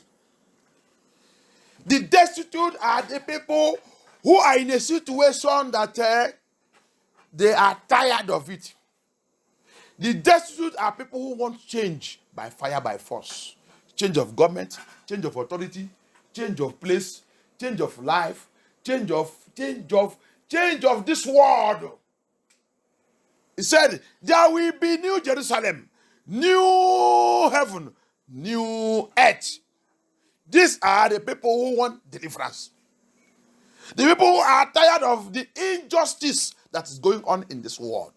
The destitute are the people who are in a situation that they are tired of it. The destitute are people who want change by fire, by force. Change of government, change of authority, change of place, change of life, change of this world. He said, there will be new Jerusalem, new heaven, new earth. These are the people who want deliverance. The people who are tired of the injustice that is going on in this world.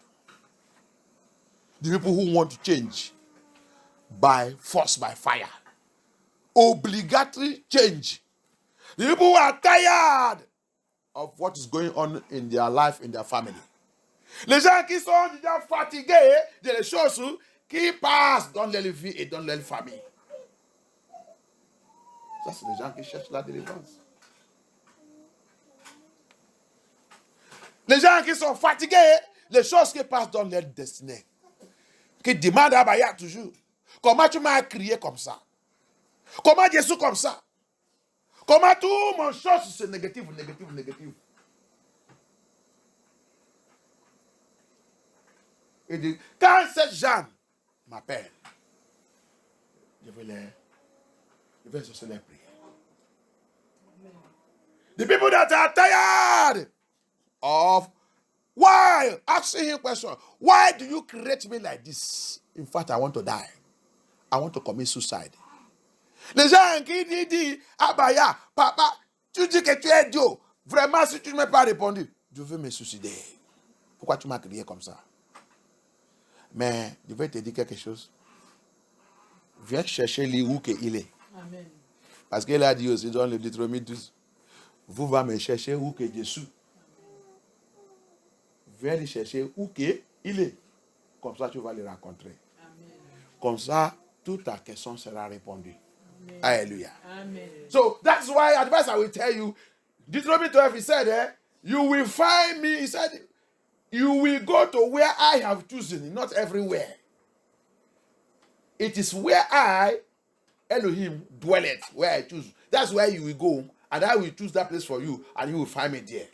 The people who want to change by force, by fire. Obligatory change. The people who are tired of what is going on in their life, in their family. Les gens qui sont déjà fatigués des choses qui passent dans leur vie et dans leur famille. Ça, c'est les gens qui cherchent la délivrance. Les gens qui sont fatigués, les choses qui passent dans leur destinée. Qui demandent à Abaya toujours, comment tu m'as crié comme ça? Comment Jésus comme ça? Comment tout mon chose c'est négatif, négatif, négatif? Et dit, quand ces gens m'appellent, je vais chercher les prières. The people that are tired of why, asking him question, why do you create me like this? In fact, I want to die. I want to commit suicide. Les gens qui disent, Abaya, papa, tu dis que tu es Dieu. Vraiment, si tu ne m'as pas répondu, je veux me suicider. Pourquoi tu m'as crié comme ça? Mais je vais te dire quelque chose. Viens chercher lui où qu'il est. Amen. Parce qu'il a dit aussi dans le Deutéronome 12, vous va me chercher où que Jésus. Viens le chercher où qu'il est. Comme ça, tu vas le rencontrer. Amen. Comme ça, toute ta question sera répondue. Amen. Hallelujah. Amen. So that's why advice I will tell you. Deuteronomy 12, he said, you will find me, he said, you will go to where I have chosen, not everywhere. It is where I, Elohim, dwelleth, where I choose. That's where you will go, and I will choose that place for you, and you will find me there.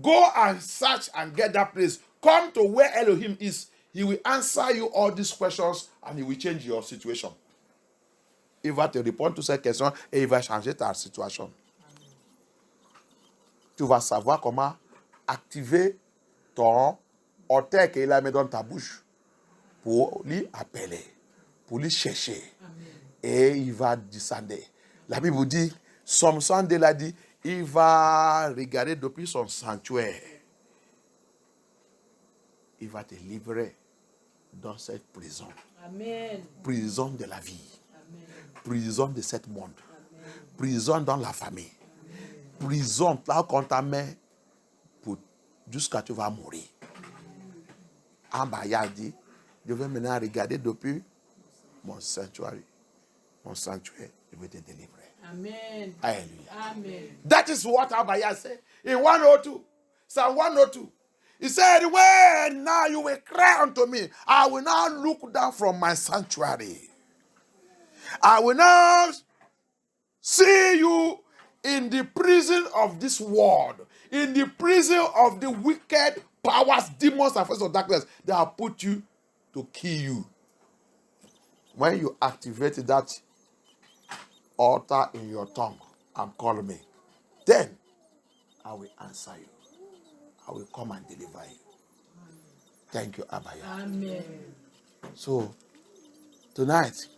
Go and search and get that place. Come to where Elohim is. He will answer you all these questions, and he will change your situation. Il va te répondre toutes ces questions, et il va changer ta situation. Tu vas savoir comment activer ton orteil qu'il a mis dans ta bouche pour lui appeler, pour lui chercher. Amen. Et il va descendre. La Bible dit, Samson l'a dit, il va regarder depuis son sanctuaire. Il va te livrer dans cette prison. Amen. Prison de la vie. Amen. Prison de ce monde. Amen. Prison dans la famille. Amen. Prison là qu'on t'a mis jusqu'à ce que tu vas mourir. Abaya dit, je vais maintenant regarder depuis mon sanctuaire. Mon sanctuaire, je vais te délivrer. Amen. Hallelujah. Amen. That is what Abaya said in 102. Psalm 102. He said, when now you will cry unto me, I will now look down from my sanctuary. I will now see you in the prison of this world, in the prison of the wicked powers, demons, and forces of darkness that have put you to kill you. When you activate that altar in your tongue and call me, then I will answer you. I will come and deliver you. Thank you, Abaya. Amen. So, tonight,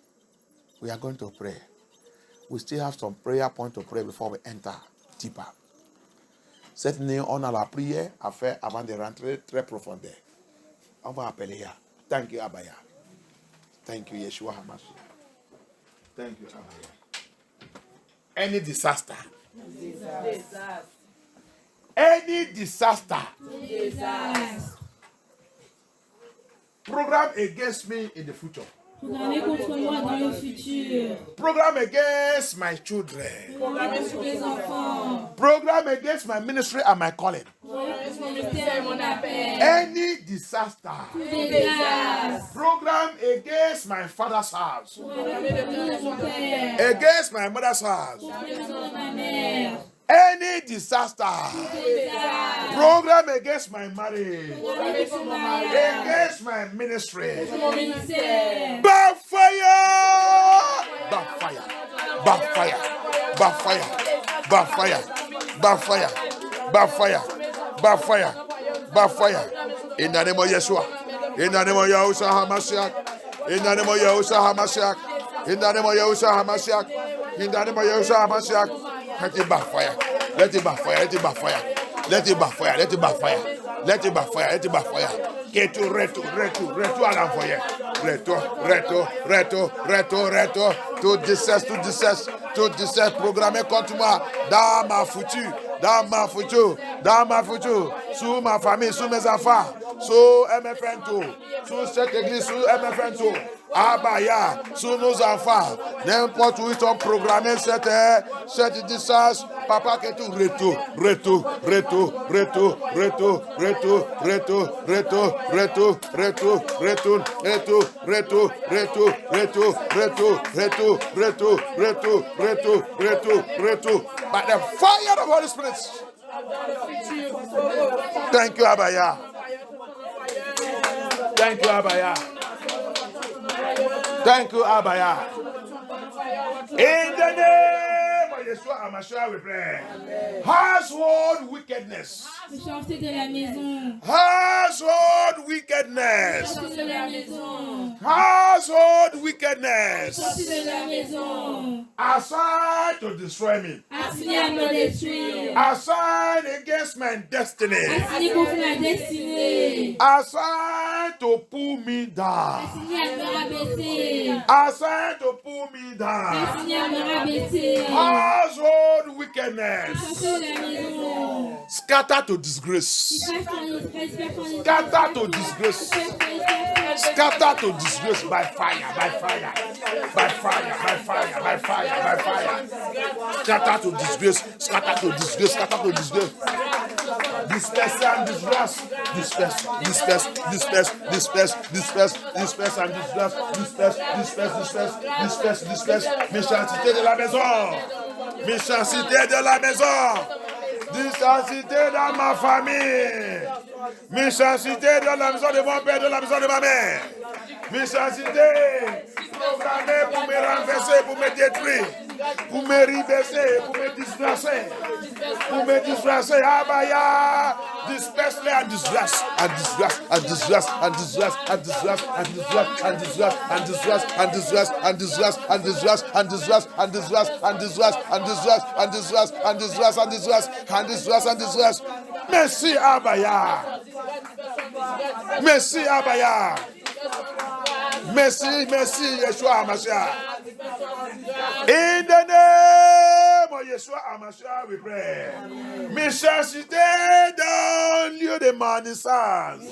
we are going to pray. we still have some prayer point to pray before we enter deeper. Cette année, on a la prière à faire avant de rentrer très profondément. On va appeler ya. Thank you, Abaya. Thank you, Yeshua HaMashiach. Thank you, Abaya. Any disaster. Any disaster. Program against me in the future. Programmez contre moi dans le futur. Program against my children. Programmez sur mes enfants. Program against my ministry and my calling. Programmez sur mon ministère et mon appel. Any disaster. Désastre. Program against my father's house. Programmez de mon père. Against my mother's house. Programmez de ma mère. Any disaster. Désastre. Program against my marriage. Programmez sur mon mariage. Against my ministry. Sur mon ministère. Backfire! Backfire! Backfire! Backfire! Backfire! Backfire! Backfire! Backfire! Backfire! In the name of Yeshua. In the name of Yahushua HaMashiach. In the name of Yahushua HaMashiach. In the name of Yahushua HaMashiach. In the name of Yahushua HaMashiach. Let it backfire. Let it backfire. Let it backfire. Let it backfire. Let it backfire. Let it backfire. Let it backfire. Ketu retu à l'envoyer. Reto. Tout dissesse programmé contre moi dans ma future, sur ma famille, sur mes enfants, sur MFN tout, sur cette église, sur MFN tout. Abaya, sur nos enfants, n'importe où ils sont programmés cette distance, papa que tout retour, by the fire of the Holy Spirit. Thank you, Abaya. Thank you, Abaya. Thank you, Abaya. In the name of Yeshua HaMashiach, we pray. Household wickedness. Sortez de la maison. Household wickedness. Sortez de la maison. Household wickedness. Sortez de la maison. Assigned to destroy me. Assigné à me détruire. Assigned against my destiny. Assigné contre ma destinée. Assigned to pull me down. Assigné à me rabaisser. Assigned to pull me down. Assigné à me rabaisser. Household wickedness. Sortez de la maison. Scatter to disgrace. Scatter to disgrace. Scatter to disgrace by fire. Scatter to disgrace. Disperse and disgrace. Disperse and disgrace. Méchanceté de la maison. Méchanceté dans ma famille. Méchanceté dans la maison de mon père, dans la maison de ma mère. Méchanceté programmée pour me renverser, pour me détruire, pour me rabaisser, pour me disgracer. Abaya, disperse-les and disgrace. Merci Abaya. Merci Yeshua HaMashiach. In the name of Yeshua HaMashiach we pray. Méchanceté dans le lieu de ma naissance.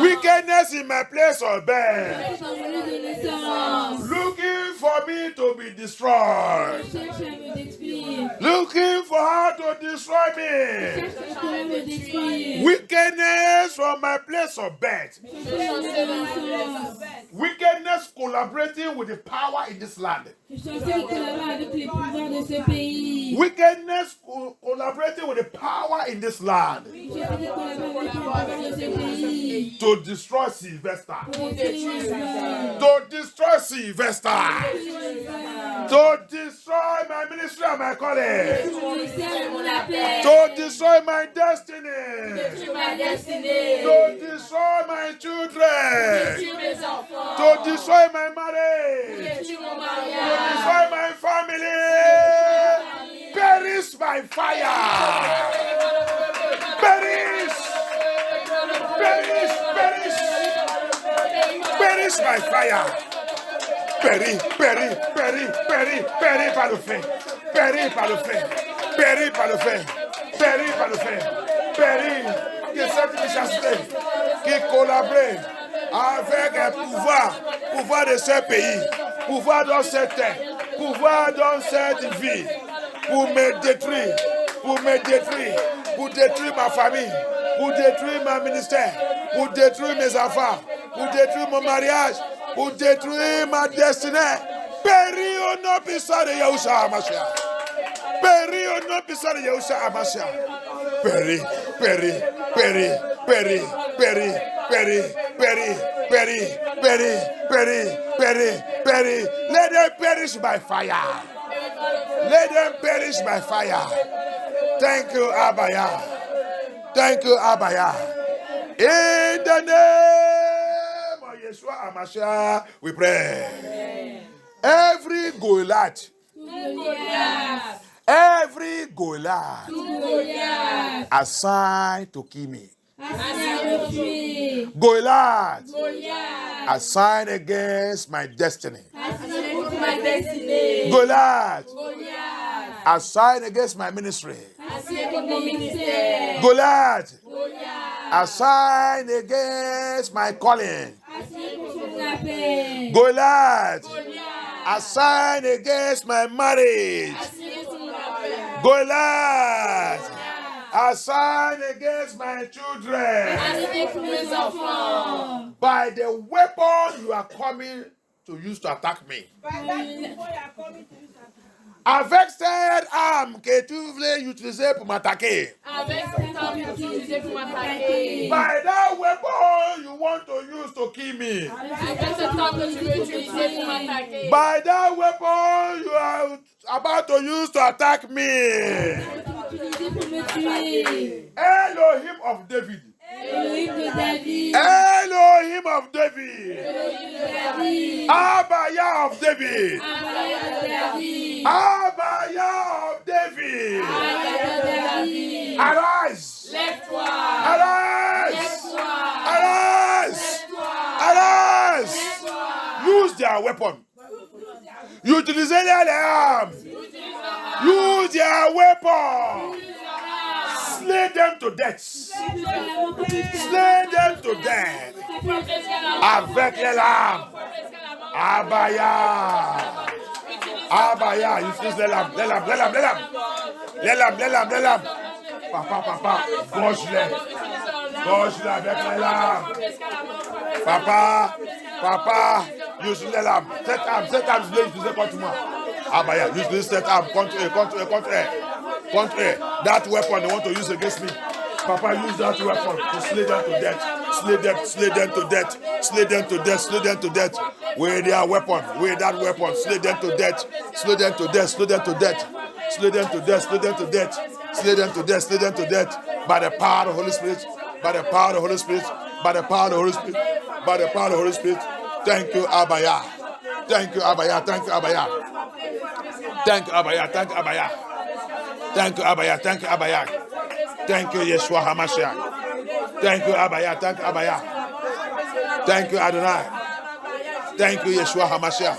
Wickedness in my place of birth. Looking for me to be destroyed. Looking for her to destroy me. Wickedness from my place of birth. Wickedness collaborating with the power in this land. Wickedness collaborating with the power in this land. To destroy Sylvester. To destroy Sylvester. To destroy my ministry and my calling. To destroy my destiny. To destroy my children. To destroy my marriage. To destroy my by fire. Perish. Perish. Perish. Perish by fire. Péris, péris, péris, péris, péris par le feu. Péris par le feu. Péris par le feu. Péris par le feu. Péris. Que cette méchanceté qui collabore avec un pouvoir de ce pays, pouvoir dans cette terre, pouvoir dans cette vie, pour me détruire, pour détruire ma famille, pour détruire mon ministère, pour détruire mes enfants, pour détruire mon mariage, pour détruire ma destinée. Péris au nom puissant de Yahushua HaMashiach. Péris au nom puissant de Yahushua HaMashiach. Péris, péris, péris, péris, péris, péris, péris, péris, péris, péris, péris, péris. Let them perish by fire. Let them perish by fire. Thank you, Abaya. Thank you, Abaya. In the name of Yeshua HaMashiach, we pray. Every Goliath, every Goliath assigned to kill me, Goliath assigned against my destiny, Goliath assigned against my ministry, Goliath assigned against my calling, Goliath assigned against my marriage, Goliath assigned against my children. By the weapon you are coming to use to attack me. Avec cette arme que tu voulais utiliser pour m'attaquer. By that weapon you want to use to kill me. By that weapon you are about to use to attack me. Elohim of David. Elohim of David. Abaya of David. Abaya of David. Arise. Arise. Arise. Arise. Use their weapon. Utilize their arm. Use their weapon. Slay them to death. Slay them to death. Avec les larmes. Abaya. Abaya. Use les larmes. Les larmes. Les larmes. Les larmes. Les larmes. Les larmes. Les larmes. Papa. Gorge-les. Gorge-les avec les larmes. Papa. Use les larmes. Cette arme, je l'ai utilisée contre moi. Abaya. Use cette arme contre eux. That weapon they want to use against me. Papa, use that weapon to slay them to death. Slay them to death. Slay them to death. Slay them to death. With their weapon. With that weapon. Slay them to death. Slay them to death. Slay them to death. Slay them to death. Slay them to death. Slay them to death. Slay them to death. By the power of the Holy Spirit. By the power of the Holy Spirit. By the power of the Holy Spirit. By the power of the Holy Spirit. Thank you, Abaya. Thank you, Abaya. Thank you, Abaya. Thank you, Abaya. Thank you, Abaya. Thank you, Abaya. Thank you, Abaya. Thank you, Yeshua HaMashiach. Thank you, Abaya. Thank you, Abaya. Thank you, Adonai. Thank you, Yeshua HaMashiach.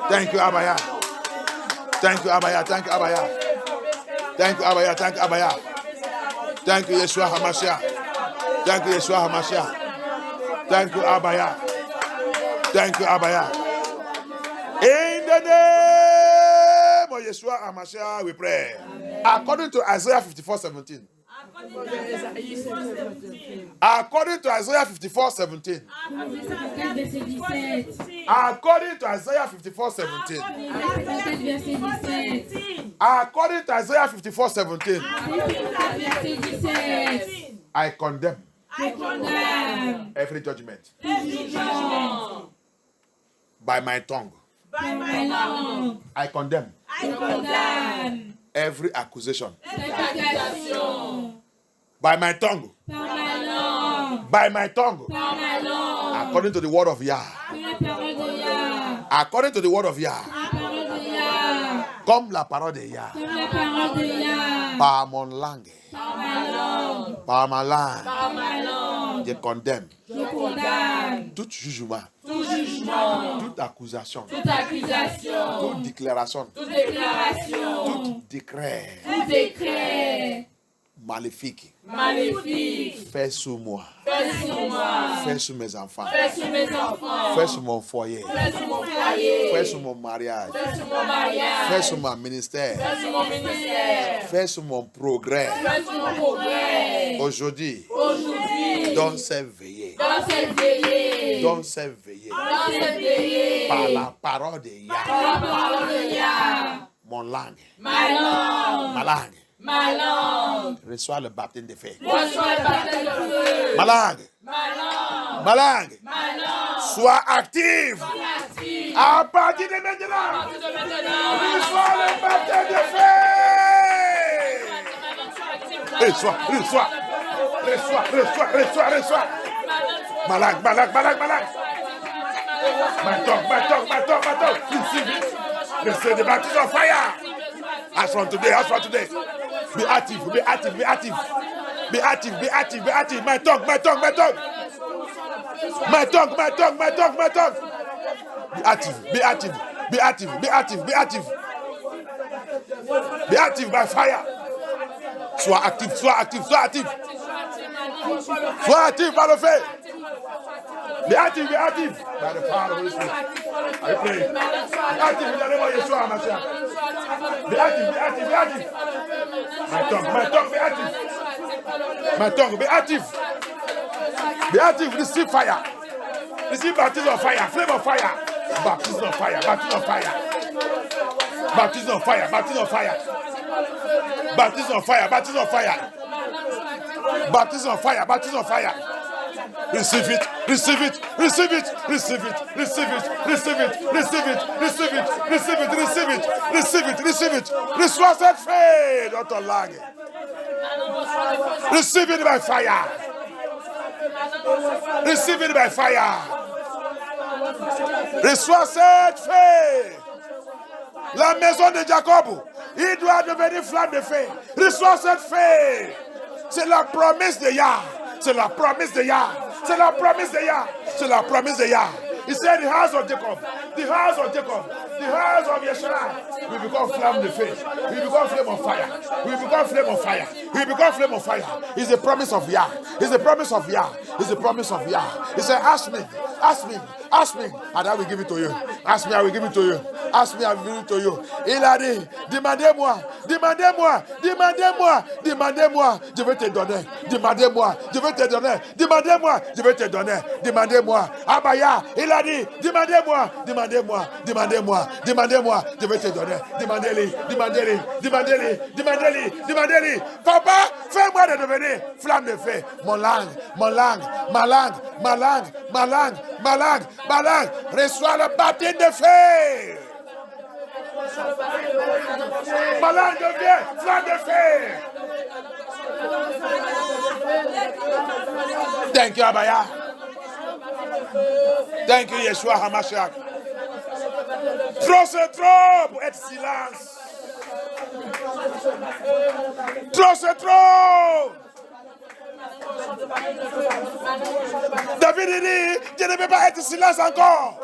Thank you, Abaya. Thank you, Abaya. Thank you, Abaya. Thank you, Abaya. Thank you, Abaya. Thank you, Yeshua HaMashiach. Thank you, Yeshua HaMashiach. Thank you, Abaya. Thank you, Abaya. In the name of Yeshua HaMashiach, we pray. Amen. According to Isaiah 54:17. According to Isaiah 54:17. According to Isaiah 54:17. According to Isaiah 54:17. I condemn every judgment by my tongue. I condemn every accusation by my tongue. By my tongue. According to the word of Yah. According to the word of Yah. Comme la parole de Yah. Comme la parole de Yah. Par mon langue. Par ma langue. Par ma langue. Par ma langue. Je condamne. Je condamne. Tout jugement. Tout jugement. Toute accusation. Toute accusation. Toute déclaration. Toute déclaration. Tout décret. Tout décret. Maléfique. Maléfique. Fait sur moi. Fait sur moi. Fait sur mes enfants. Fait sur mes enfants. Fait sur mon foyer. Fait sur mon foyer. Fait sur mon mariage. Fait sur mon mariage. Fait sur mon ministère. Fait sur mon ministère. Fait sur mon progrès. Fait sur mon progrès. Aujourd'hui, Aujourd'hui. dans ces veillées. Dans cette veillée. Dans ces veillées. Dans cette veillée. Par la parole de Yah. Par la parole de Yah. Mon langue. Ma langue. Ma langue. Ma langue. Reçois le baptême de feu. Reçois le baptême de feu. Ma langue. Ma langue. Ma langue. Ma langue. Sois active. Active. À partir de maintenant. De maintenant. Reçois le baptême de feu. Reçois. Ma langue. My tongue. Receive it. Receive the baptism of fire. As from today. Be active. My tongue. Be active by fire. Sois active. Sois active par le feu. Be active by the power of the Holy Spirit. I pray. Be active in the name of Yeshua, Mashiach. Be active. My tongue, be active. My tongue, be active. Be active, receive fire. Receive baptism of fire, flame of fire. Baptism of fire. Receive it. Reçois cette fée dans ton langue. Receive it by fire. Reçois cette fée. La maison de Jacob, il doit devenir flamme de feu. Reçois cette fée. C'est la promesse de Yah. He said the house of Jacob, the house of Yeshua will become flame of faith. We become flame of fire. It's the promise of Yah. He said, ask me, and I will give it to you. Ask me, I will give it to you. Il a dit, demandez-moi, je vais te donner. Demandez-moi, je vais te donner. Demandez-moi. Abaya, il a dit, demandez-moi, je vais te donner. Demandez-les. Papa, fais-moi de devenir flamme de feu. Ma langue. Reçois le baptême de feu. Ma langue devient flamme de feu. Thank you, Abaya. Thank you, Yeshua HaMashiach. C'est trop pour être silence. C'est trop. David dit, je ne peux pas être silence encore.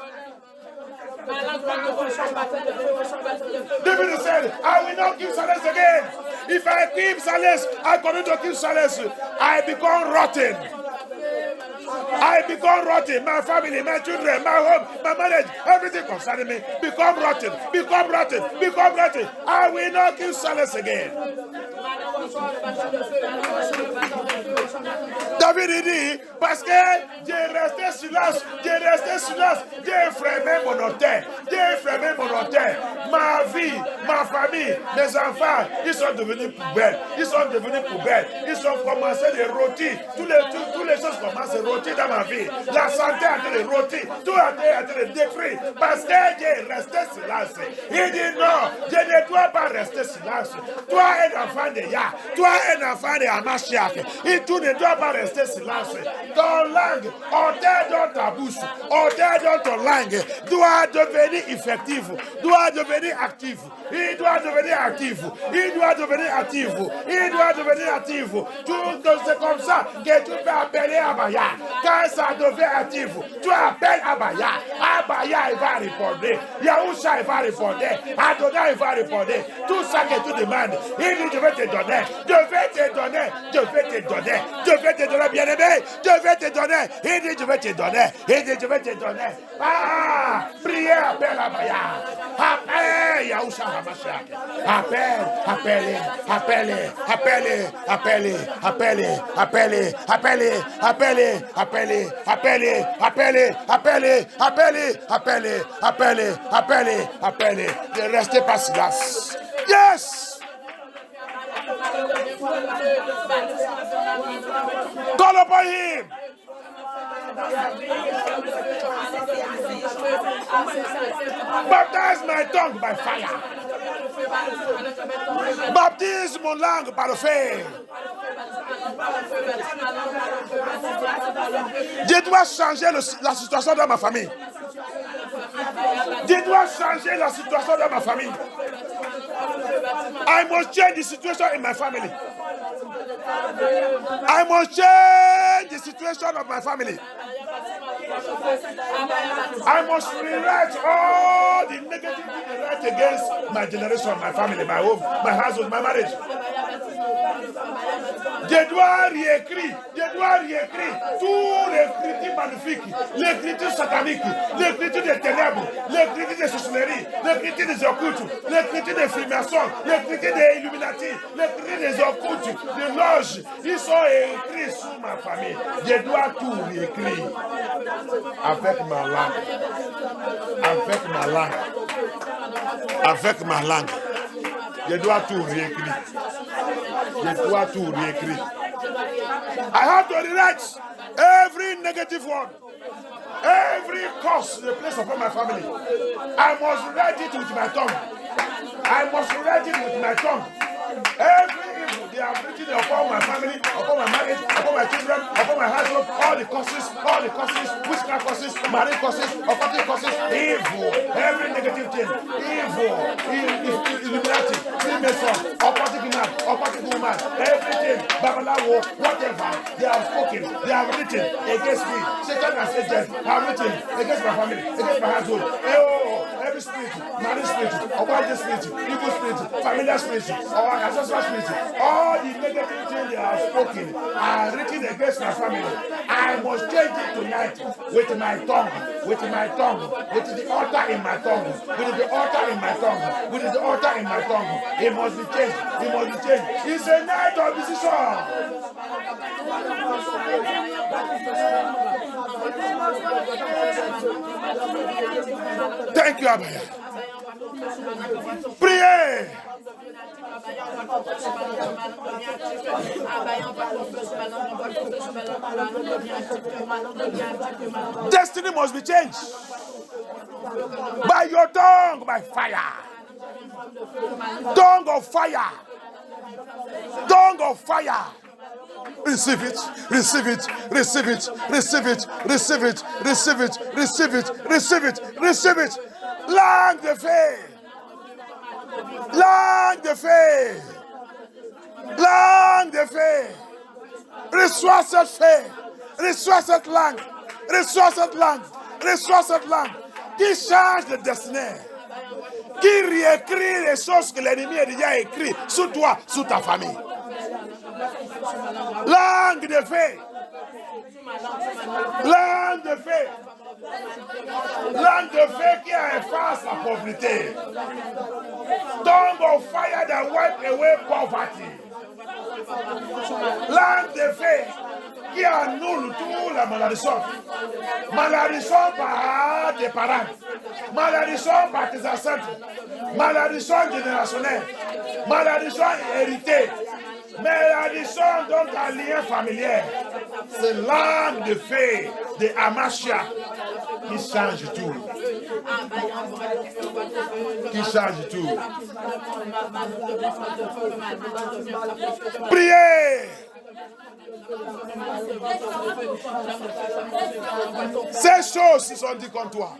David said, I will not keep silence again. If I keep silence, I continue to keep silence. I become rotten. My family, my children, my home, my marriage, everything concerning me become rotten. I will not keep silence again. David dit, parce que j'ai resté silence, j'ai fermé mon hôtel, ma vie, ma famille, mes enfants, ils sont devenus poubelles, ils ont commencé à rôtir, toutes les choses commencent à rôtir dans ma vie, la santé a été rôtie, tout a été détruit, parce que j'ai resté silence. Il dit non, je ne dois pas rester silence, toi un enfant de Yah, toi un enfant de Hamashiach, et tu ne dois pas rester rester silence. Ton langue, odeur dans ta bouche, odeur dans ton langue, doit devenir effectif, doit devenir actif. Il doit devenir actif. Il doit devenir actif. Il doit devenir actif. C'est comme ça que tu peux appeler Abaya. Quand ça devient actif, tu appelles Abaya. Abaya, il va répondre. Yahushua, il va répondre. Adonai, il va répondre. Tout ça que tu demandes, il dit, je vais te donner. Je vais te donner. Je vais te donner. Je vais te donner, bien-aimé. Je vais te donner. Il dit, je vais te donner. Il dit, je vais te donner. Ah, priez, appelle Abaya. Appelle Yahushua Hamashiach. Appelle, appelle, appelle, appelle, appelle, appelle, appelle, appelle, appelle, appelle, appelle, appelle, appelle, appelle, appelle, appelle, appelle, appelle. Ne restez pas silence. Yes! Call upon him. Baptize my tongue by fire. Baptise mon langue par le feu. Je dois changer la situation dans ma famille. Je dois changer la situation dans ma famille. I must change the situation in my family. I must change the situation of my family. I must rewrite all the negative things right against my generation, my family, my home, my household, my marriage. Je dois réécrire tous les critiques magnifiques, les critiques sataniques, les critiques des ténèbres, les critiques des sorcelleries, les critiques des occultes, les critiques des filmations, les critiques des illuminati, les critiques des occultes, des loges. Ils sont écrits sur ma famille. Je dois tout réécrire avec ma langue. Avec ma langue. Avec ma langue. Je dois tout réécrire. Je dois tout réécrire. I have to rewrite every negative word, every curse they place upon my family. I must write it with my tongue. I must write it with my tongue. Every evil they have written upon my family, upon my marriage, upon my children, upon my household, all the curses, witchcraft curses, marine curses, occultic curses, evil, every negative thing, evil, illuminati, Freemason, occultic man, occultic woman, everything, Babalawo, whatever they have spoken, they have written against me. Satan has agents have written against my family, against my household. Every spirit, marine spirit, occultic spirit, evil spirit, familiar spirit, or ancestral spirit, all the negative things they have spoken are written against my family. I must change it tonight with my tongue, with my tongue, with the altar in my tongue, with the altar in my tongue, with the altar in my tongue. It must be changed. It must be changed. It's a night of decision. Thank you, Abaya. Priez. Destiny must be changed by your tongue, by fire. Tongue of fire. Tongue of fire. Receive it, receive it, receive it, receive it, receive it, receive it, receive it, receive it, receive it. Langue de feu. Langue de feu. Langue de feu. Reçois cette feu. Reçois cette langue. Reçois cette langue. Reçois cette langue. Qui change de destinée. Qui réécrit les choses que l'ennemi a déjà écrites sur toi, sur ta famille. Langue de feu. Langue de feu. Langue de feu qui efface la pauvreté. Tongue of fire that wipe away poverty. Langue de feu qui annule toute la malédiction. Malédiction par tes parents. Malédiction par tes ancêtres. Malédiction générationnelle. Malédiction héritée. Malédiction dans ta lien familier. C'est l'âme de feu de Hamashiach qui change tout. Qui change tout. Priez. Ces choses se sont dites contre toi.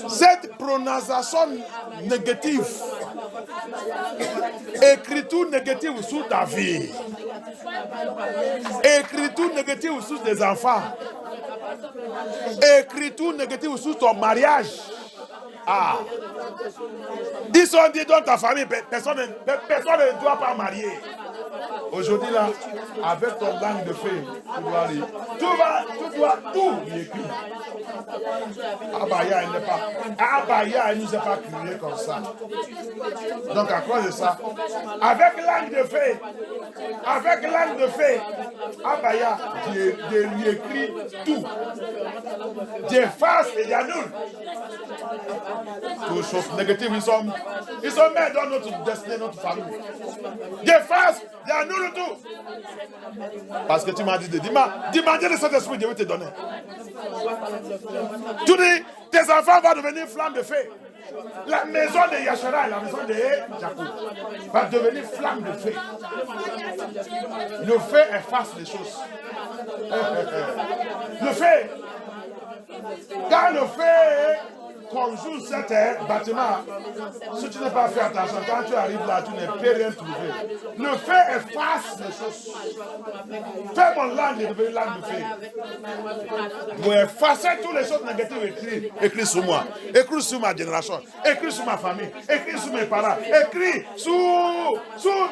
Cette prononciation négative, écriture négative sur ta vie, écriture négative sur tes enfants, écriture négative sur ton mariage. Ah, ils sont dit dans ta famille, personne ne doit pas marier. Aujourd'hui là, avec ton langue de feu, tu dois tout écrire. Abaya, elle n'est pas. Abaya, elle ne nous a pas crié comme ça. Donc à cause de ça, avec langue de feu, Abaya, je lui écris tout. J'efface et j'annule. Toutes choses négatives, ils sont mis dans notre destinée, notre famille. J'efface, j'annule tout. Parce que tu m'as dit de demander de cet esprit, je vais te donner. Tu dis, tes enfants vont devenir flammes de feu. La maison de Yachara et la maison de Jacob va devenir flamme de feu. Le feu efface les choses. Le feu, quand le feu conjoue cet bâtiment, si tu n'as pas fait attention, quand tu arrives là, tu ne peux rien trouver. Le feu efface les choses. Fais mon langue et devenir langue de feu. Vous effacez toutes les choses négatives écrites sur moi, écrites sur ma génération, écrites sur ma famille, écrites sur mes parents, écrites sur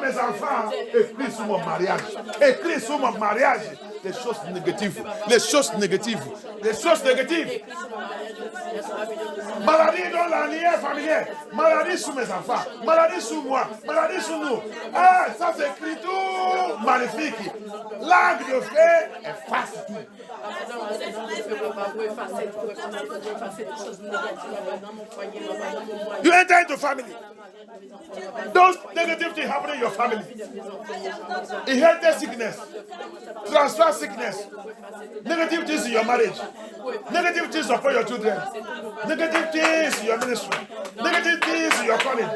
mes enfants, écrites sur mon mariage, écrites sur mon mariage. Les choses négatives, les choses négatives, les choses négatives. Maladie dans la lignée familière, maladie sur mes enfants, maladie sur moi, maladie sur nous. Ah, ça c'est écrit tout magnifique. Langue de feu efface tout. You enter into family. Those negative things happen in your family. Inherited sickness, transfer sickness, negative things in your marriage, negative things upon your children, negative things in your ministry, negative things in your calling,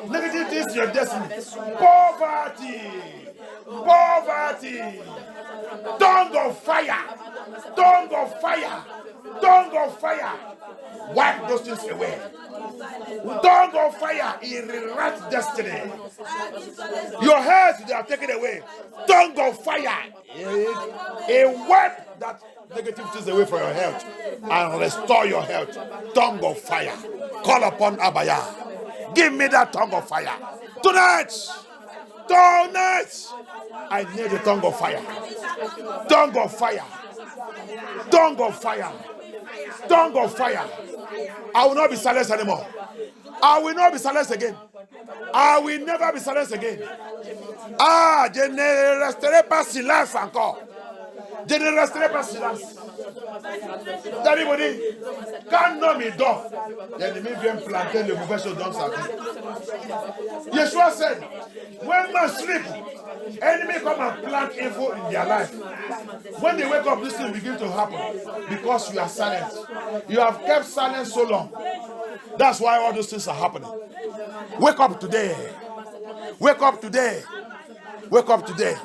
negative things in your destiny, poverty, tongue of fire, tongue of fire, tongue of fire. Wipe those things away. Tongue of fire, it rewrites destiny. Your heads, they are taken away. Tongue of fire, it wipe that negative things away from your health and restore your health. Tongue of fire. Call upon Abaya. Give me that tongue of fire. Tonight, I need the tongue of fire. Tongue of fire. Tongue of fire. Tongue of fire. I will not be silenced anymore. I will not be silenced again. I will never be silenced again. Ah, je ne resterai pas silence encore. Je ne resterai pas silence. Everybody, quand l'homme est dort, l'ennemi vient planter les mauvaises choses dans sa vie. Yeshua said, when man sleep, enemy come and plant evil in their life. When they wake up, this thing begin to happen because you are silent. You have kept silent so long. That's why all those things are happening. Wake up today. Wake up today. Wake up today.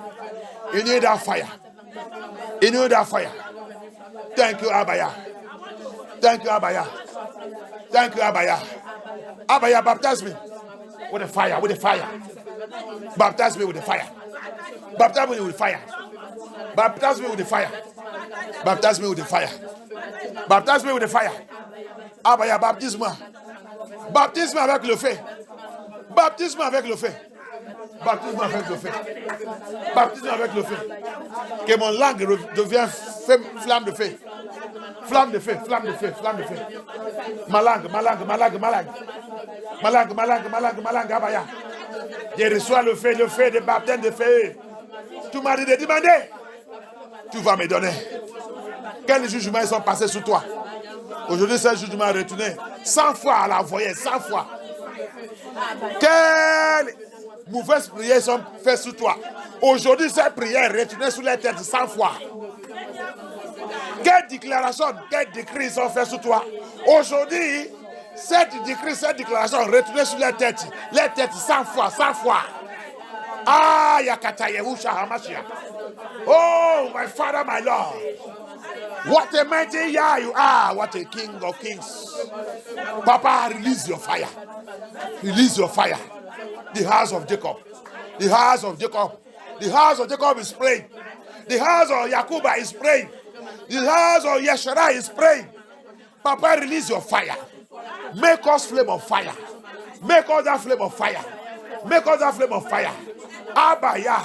You need that fire. You need that fire. Thank you, Abaya. Thank you, Abaya. Thank you, Abaya. Abaya, baptize me with the fire, with the fire. Baptize me with the fire. Baptize me with fire. Baptize me with the fire. Baptize me with the fire. Baptize me with the fire. Abaya, baptise-moi. Baptise-moi avec le feu. Baptise-moi avec le feu. Baptise-moi avec le feu. Baptise-moi avec le feu. Que mon langue devienne flamme de feu. Flamme de feu, flamme de feu, flamme de feu. Ma langue, Abaya. Je reçois le feu de baptême de feu. Tu m'as dit de demander. Tu vas me donner. Quels jugements sont passés sur toi? Aujourd'hui, c'est un jugement retourné 100 fois à la voyelle, 100 fois. Quelles mauvaises prières sont faites sur toi? Aujourd'hui, ces prières retournées sur les têtes 100 fois. Quelles déclarations, quels décrets sont faits sur toi? Aujourd'hui, cette déclaration retournée sur les têtes 100 fois, 100 fois. Ah, Yakata Yehusha Hamashia. Oh, my Father, my Lord. What a mighty Yah you are. What a King of Kings. Papa, release your fire. Release your fire. The house of Jacob. The house of Jacob. The house of Jacob is praying. The house of Yakuba is praying. The house of Yeshara is praying. Papa, release your fire. Make us flame of fire. Make us that flame of fire. Make us that flame of fire. Abaya.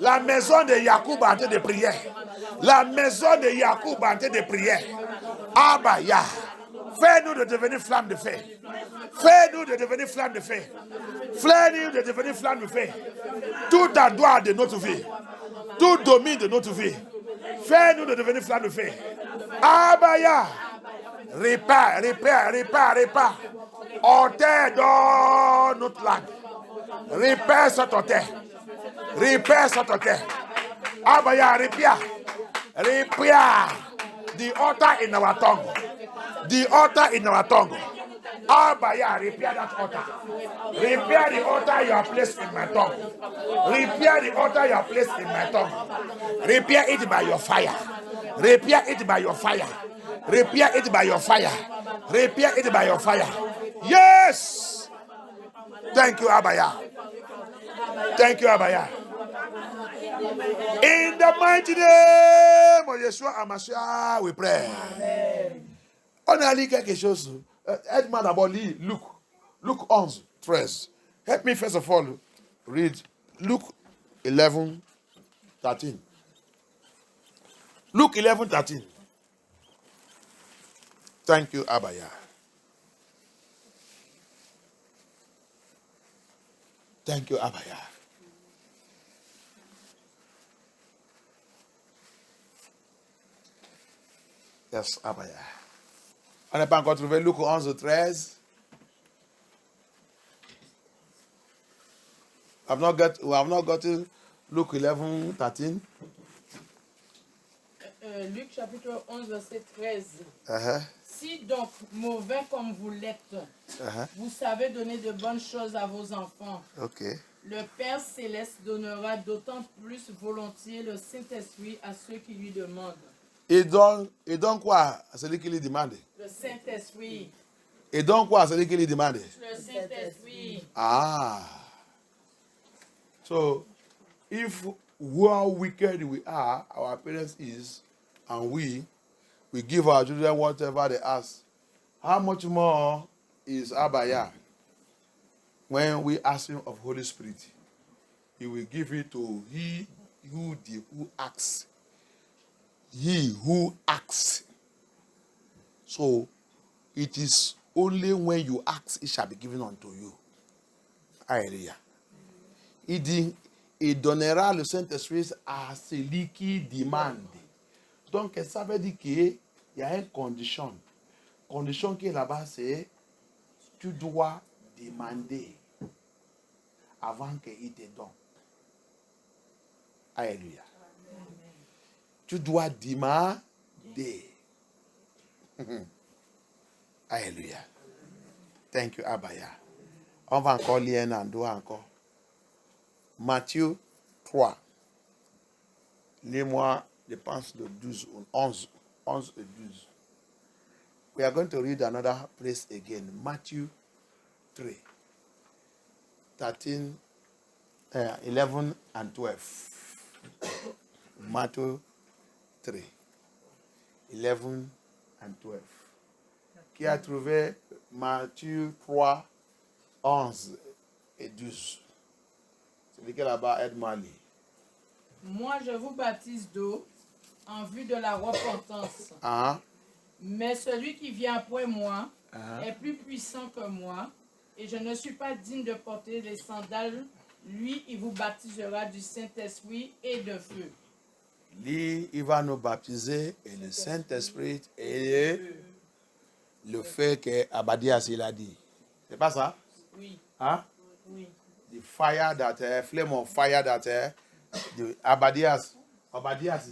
La maison de Yacoub en train de prière. La maison de Yacoub en train de prière. Abaya. Fais-nous de devenir flamme de feu. Fais-nous de devenir flamme de feu. Fais-nous de devenir flamme de feu. Tout en droit de notre vie. Tout domine de notre vie. Fais-nous de devenir flamme de feu. Abaya. Répare. Hauteur dans notre langue. Répare cette hauteur. Répare cette hauteur. Abaya, repair. The altar in our tongue. The altar in our tongue. Abaya, repair that altar. Repair the altar you have placed in my tongue. Repair the altar you have placed in my tongue. Repair it by your fire. Repair it by your fire. Repair it by your fire. Repair it by your fire. Yes. Thank you, Abaya. Thank you, Abaya. In the mighty name of Yeshua HaMashiach, we pray. On a lu quelque chose. Aide-moi d'abord lire Luc 11, 13. Help me first of all read Luke 11, 13. Luke 11, 13. Thank you, Abaya. Thank you, Abaya. Yes, Abaya. On n'a pas encore trouvé Luc 11, 13. We have not gotten Luke 11, 13. Luc chapitre 11, verset 13. Uh-huh. Si donc, mauvais comme vous l'êtes, vous savez donner de bonnes choses à vos enfants, Okay. le Père Céleste donnera d'autant plus volontiers le Saint-Esprit à ceux qui lui demandent. Et donc quoi à celui qui lui demande? Le Saint-Esprit. Et donc quoi à celui qui lui demande? Le Saint-Esprit. Ah. So, if how wicked we are, our parents is, and we give our children whatever they ask, how much more is Abaya when we ask him of Holy Spirit? He will give it to he who acts. He who acts. So, it is only when you ask, it shall be given unto you. Hallelujah. Il donnera le Saint-Esprit à celui qui demande. Donc, ça veut dire qu'il y a une condition. Condition qui est là-bas, c'est tu dois demander avant qu'il te donne. Alléluia. Tu dois demander. Alléluia. Thank you, Abaya. On va encore lire un endroit encore. Matthieu 3. Lis-moi, je pense, le 12 ou 11 et 12. We are going to read another place again. Matthew 3. 13, 11 and 12. Matthew 3. 11 and 12. Qui a trouvé Matthieu 3, 11 et 12? Celui qui est là-bas, aide-moi à lire. Moi, je vous baptise d'eau en vue de la repentance. Mais celui qui vient après moi est plus puissant que moi, et je ne suis pas digne de porter les sandales. Lui, il vous baptisera du Saint-Esprit et de feu. Lui, il va nous baptiser et le Saint-Esprit et le feu que Abadias il a dit. C'est pas ça? Oui. Hein? Oui. The fire that, flame of fire that, the Abadias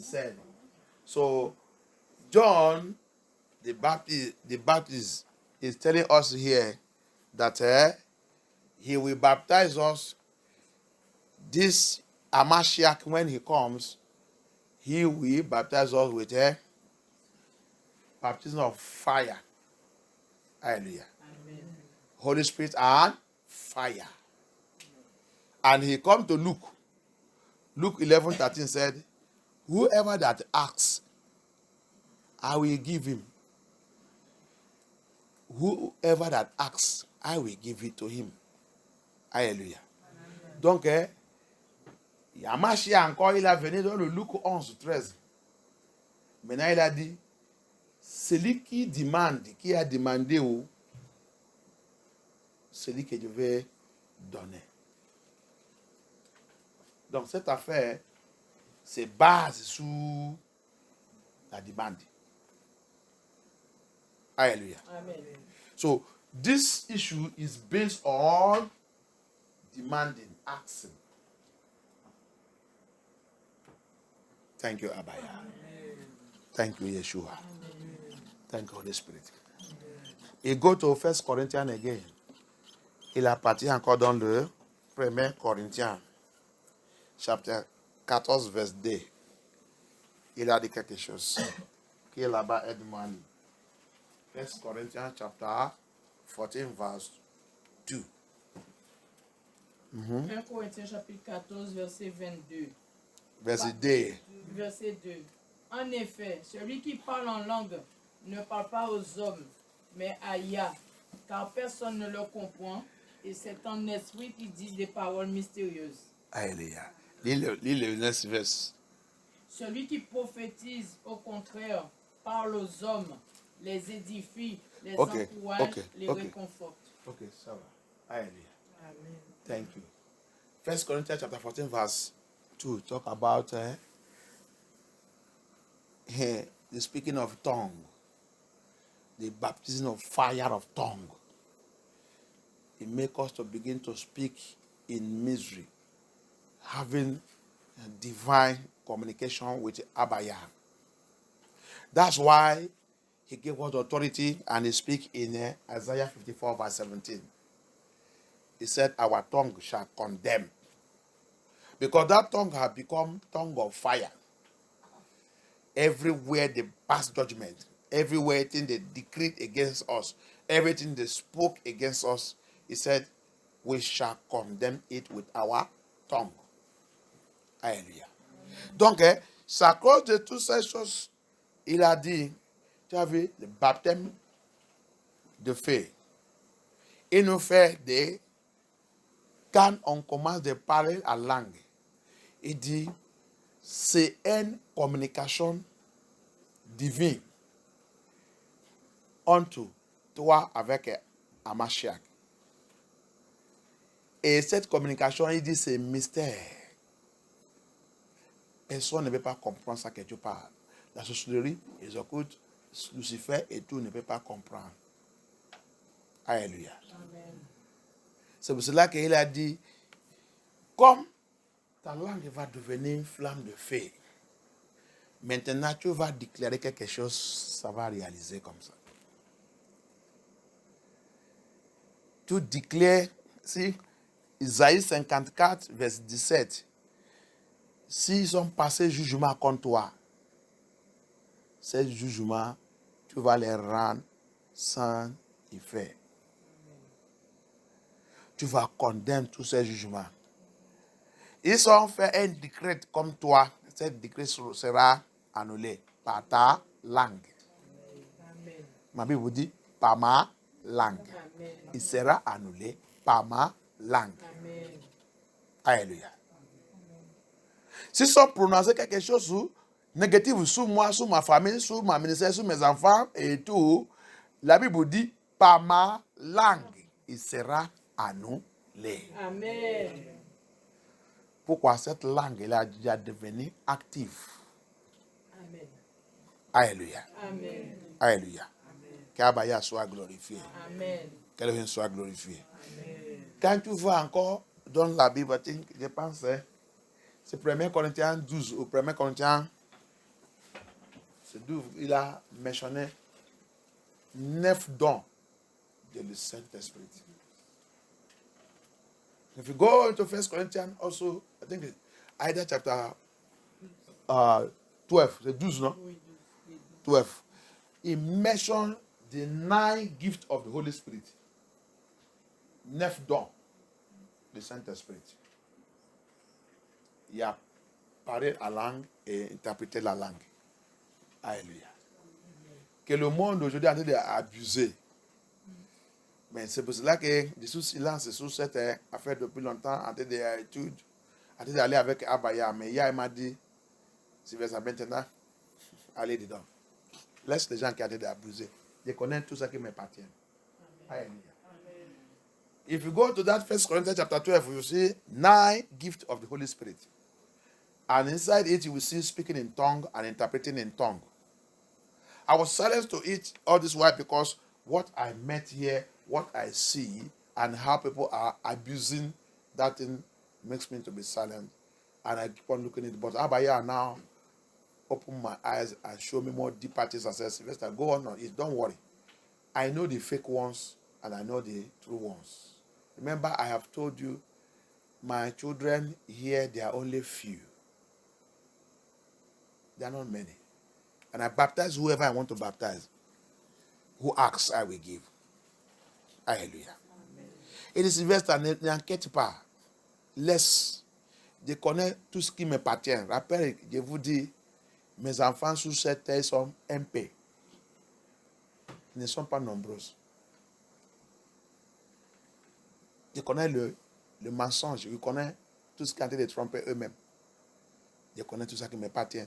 said. So, John, the Baptist is telling us here that he will baptize us. This Amashiach, when he comes, He will baptize us with a baptism of fire. Hallelujah. Amen. Holy Spirit and fire. And he come to Luke. Luke 11:13 said, whoever that asks, I will give him. Whoever that asks, I will give it to him. Alléluia. Donc, Yamashia encore, il a venu dans le Luc 11:13. Maintenant, il a dit, celui qui demande, qui a demandé, celui que je vais donner. Donc, cette affaire, c'est base sur la demande. Hallelujah. Amen. So, this issue is based on demanding, asking. Thank you, Abaya. Thank you, Yeshua. Thank you, Holy Spirit. Il go to 1 Corinthians again. Il a parti encore dans le 1 Corinthiens, chapitre 14, verset 2. Il a dit quelque chose qui est là-bas, aide-moi. 1 Corinthians, chapter 14, verse 2. 1 Corinthiens chapitre 14, verset 22. Verset 2. Verset 2. En effet, celui qui parle en langue ne parle pas aux hommes, mais à Yah, car personne ne le comprend, et c'est en esprit qu'il dit des paroles mystérieuses. Alléluia. Lis le next verse. Celui qui prophétise, au contraire, parle aux hommes, les édifie, les encourage, les réconforte. Ok, ça va. Alléluia. Amen. Thank you. 1 Corinthians chapter 14, verse 2 talk about the speaking of tongue, the baptism of fire of tongue. It makes us to begin to speak in mystery, having divine communication with Abaya. That's why he gave us authority and he speak in Isaiah 54, verse 17. He said, our tongue shall condemn. Because that tongue has become tongue of fire. Everywhere they pass judgment, everywhere they decreed against us, everything they spoke against us, he said, we shall condemn it with our tongue. Alléluia. Donc, c'est à cause de toutes ces choses, il a dit, tu as vu, le baptême de feu. Il nous fait des... Quand on commence de parler la langue, il dit, c'est une communication divine entre toi avec Amashiach. Et cette communication, il dit, c'est mystère. Personne ne peut pas comprendre ça que tu parles. La sorcellerie, ils écoutent Lucifer et tout ne peut pas comprendre. Alléluia. Amen. C'est pour cela qu'il a dit, comme ta langue va devenir une flamme de feu, maintenant tu vas déclarer quelque chose, ça va réaliser comme ça. Tu déclares, si Isaïe 54, verset 17, s'ils ont passé jugement contre toi, ces jugements, tu vas les rendre sans effet. Tu vas condamner tous ces jugements. Ils ont fait un décret comme toi. Ce décret sera annulé par ta langue. Amen. Ma Bible vous dit par ma langue. Amen. Il sera annulé par ma langue. Amen. Alléluia. S'ils sont prononcés quelque chose négatif sur moi, sur ma famille, sur ma ministère, sur mes enfants et tout, la Bible vous dit par ma langue, il sera annulé. Amen. Pourquoi cette langue elle a déjà devenu active? Amen. Alléluia. Amen. Alléluia. Qu'Abaya soit glorifié. Amen. Qu'elle soit glorifiée. Amen. Quand tu vois encore dans la Bible, je pense, c'est 1 Corinthiens 12 ou 1 Corinthiens, c'est 12, il a mentionné 9 dons de le Saint-Esprit. If you go into 1 Corinthians also, I think it's either chapter 12. C'est 12, non? Oui, 12. He mentioned the 9 gifts of the Holy Spirit. 9 dons du Saint-Esprit. Il a parlé la langue et interprété la langue. Alléluia. Que le monde aujourd'hui est en train d'abuser. Mais c'est pour cela que je suis silence sur cette affaire depuis longtemps, en train d'étude, en train d'aller avec Abaya. Mais hier, il m'a dit, si vous êtes maintenant, allez dedans. Laisse les gens qui ont été abusés. Je connais tout ça qui m'appartient. Alléluia. If you go to that 1 Corinthians chapter 12, you see 9 gifts of the Holy Spirit. And inside it, you will see speaking in tongue and interpreting in tongue. I was silenced to it all this while because what I met here, what I see, and how people are abusing that thing makes me to be silent. And I keep on looking at it. But Abaya now open my eyes and show me more deeper things. I said, Sylvester, go on it. Don't worry. I know the fake ones and I know the true ones. Remember, I have told you, my children here, they are only few. They are not many. And I baptize whoever I want to baptize. Who asks, I will give. Alléluia. Et les Sylvestre n'inquiète pas. Laisse. Je connais tout ce qui m'appartient. Rappelez, je vous dis, mes enfants sous cette terre sont MP. Ils ne sont pas nombreuses. Je connais le mensonge. Je connais tout ce qui est en train de tromper eux-mêmes. Je connais tout ça qui m'appartient.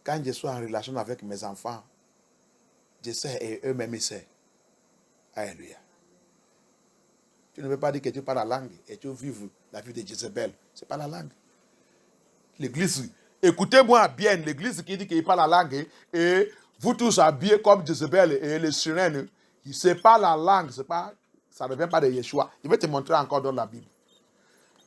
Quand je suis en relation avec mes enfants, je sais et eux-mêmes ils savent. Alléluia. Tu ne veux pas dire que tu parles la langue et tu vives la vie de Jézabel. Ce n'est pas la langue. L'église, écoutez-moi bien, l'église qui dit qu'il parle la langue et vous tous habillés comme Jézabel et les sirènes, ce n'est pas la langue, ça ne vient pas de Yeshua. Je vais te montrer encore dans la Bible.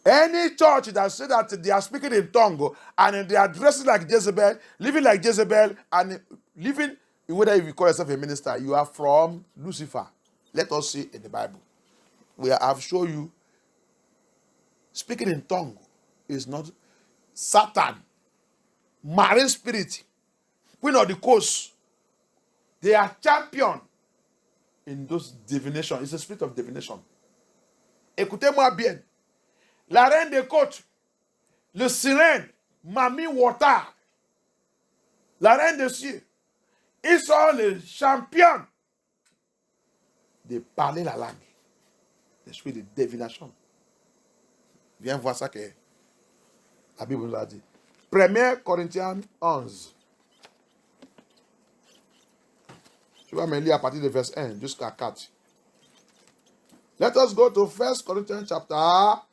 Any church that say that they are speaking in tongue and they are dressing like Jezebel, living like Jezebel, and living, whether you call yourself a minister, you are from Lucifer. Let us see in the Bible. I've shown you, speaking in tongue is not Satan, marine spirit, queen of the coast. They are champion in those divination. It's a spirit of divination. Écoutez-moi bien. La reine des côtes, le sirène, Mami Water, la reine des cieux, ils sont les champions de parler la langue. L'esprit de divination. Viens voir ça que la Bible nous a dit. 1 Corinthiens 11. Tu vas me lire à partir de verset 1 jusqu'à 4. Let us go to 1 Corinthians chapter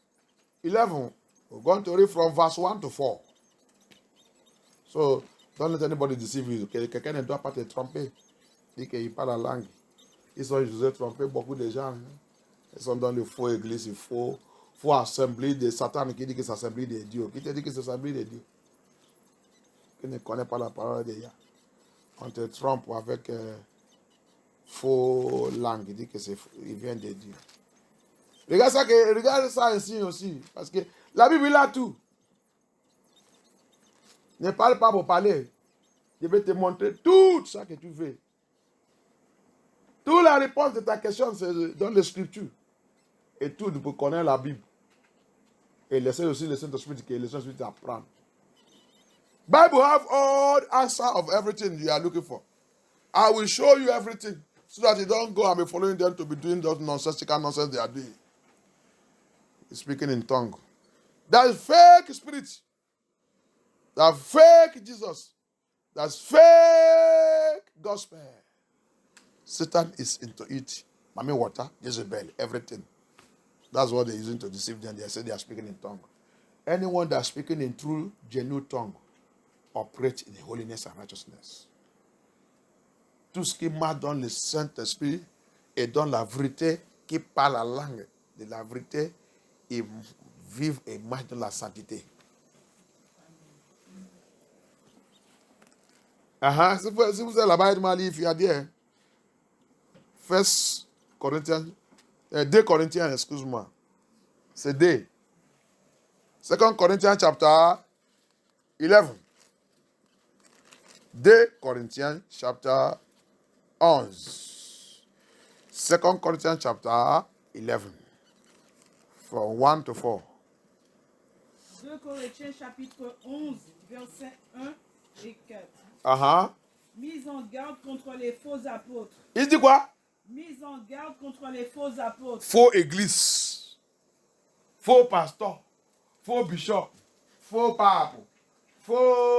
11. We're going to read from verse 1 to 4. So, don't let anybody deceive you. Quelqu'un ne doit pas te tromper. Dit qu'il parle la langue. Ils ont usé tromper beaucoup de gens. Ils sont dans les faux églises, faux assemblées de Satan qui dit que c'est assemblée de Dieu. Qui te dit que c'est assemblée de Dieu? Qui ne connaît pas la parole de Dieu. On te trompe avec faux langue. Il dit que il vient de Dieu. Regarde ça ici aussi. Parce que la Bible, il a tout. Ne parle pas pour parler. Je vais te montrer tout ça que tu veux. Toute la réponse de ta question, c'est dans les Scriptures. Et tout pour connaître la Bible. Et laisser aussi le Saint-Esprit que le Saint-Esprit t'apprend. Bible have all answer of everything you are looking for. I will show you everything. So that you don't go and be following them to be doing those nonsensical nonsense they are doing. Speaking in tongue. That is fake spirit. That's fake Jesus. That's fake gospel. Satan is into it. Mami Water, Jezebel, everything. That's what they're using to deceive them. They say they are speaking in tongue. Anyone that's speaking in true, genuine tongue operates in holiness and righteousness. Tout ce qui marche dans le Saint-Esprit et dans la vérité, qui parle la langue de la vérité, ils vivent et marchent dans la sainteté. Si vous êtes là-bas, if you are there, 2 Corinthians, excuse-moi. C'est 2 Corinthians chapter 11. 2 Corinthians chapter 11. 2 Corinthians chapter 11. From 1 to 4. 2 Corinthiens chapitre 11, versets 1 et 4. Uh-huh. Mise en garde contre les faux apôtres. Il dit quoi? Mise en garde contre les faux apôtres. Faux église. Faux pasteur. Faux bishop. Faux pape. Faux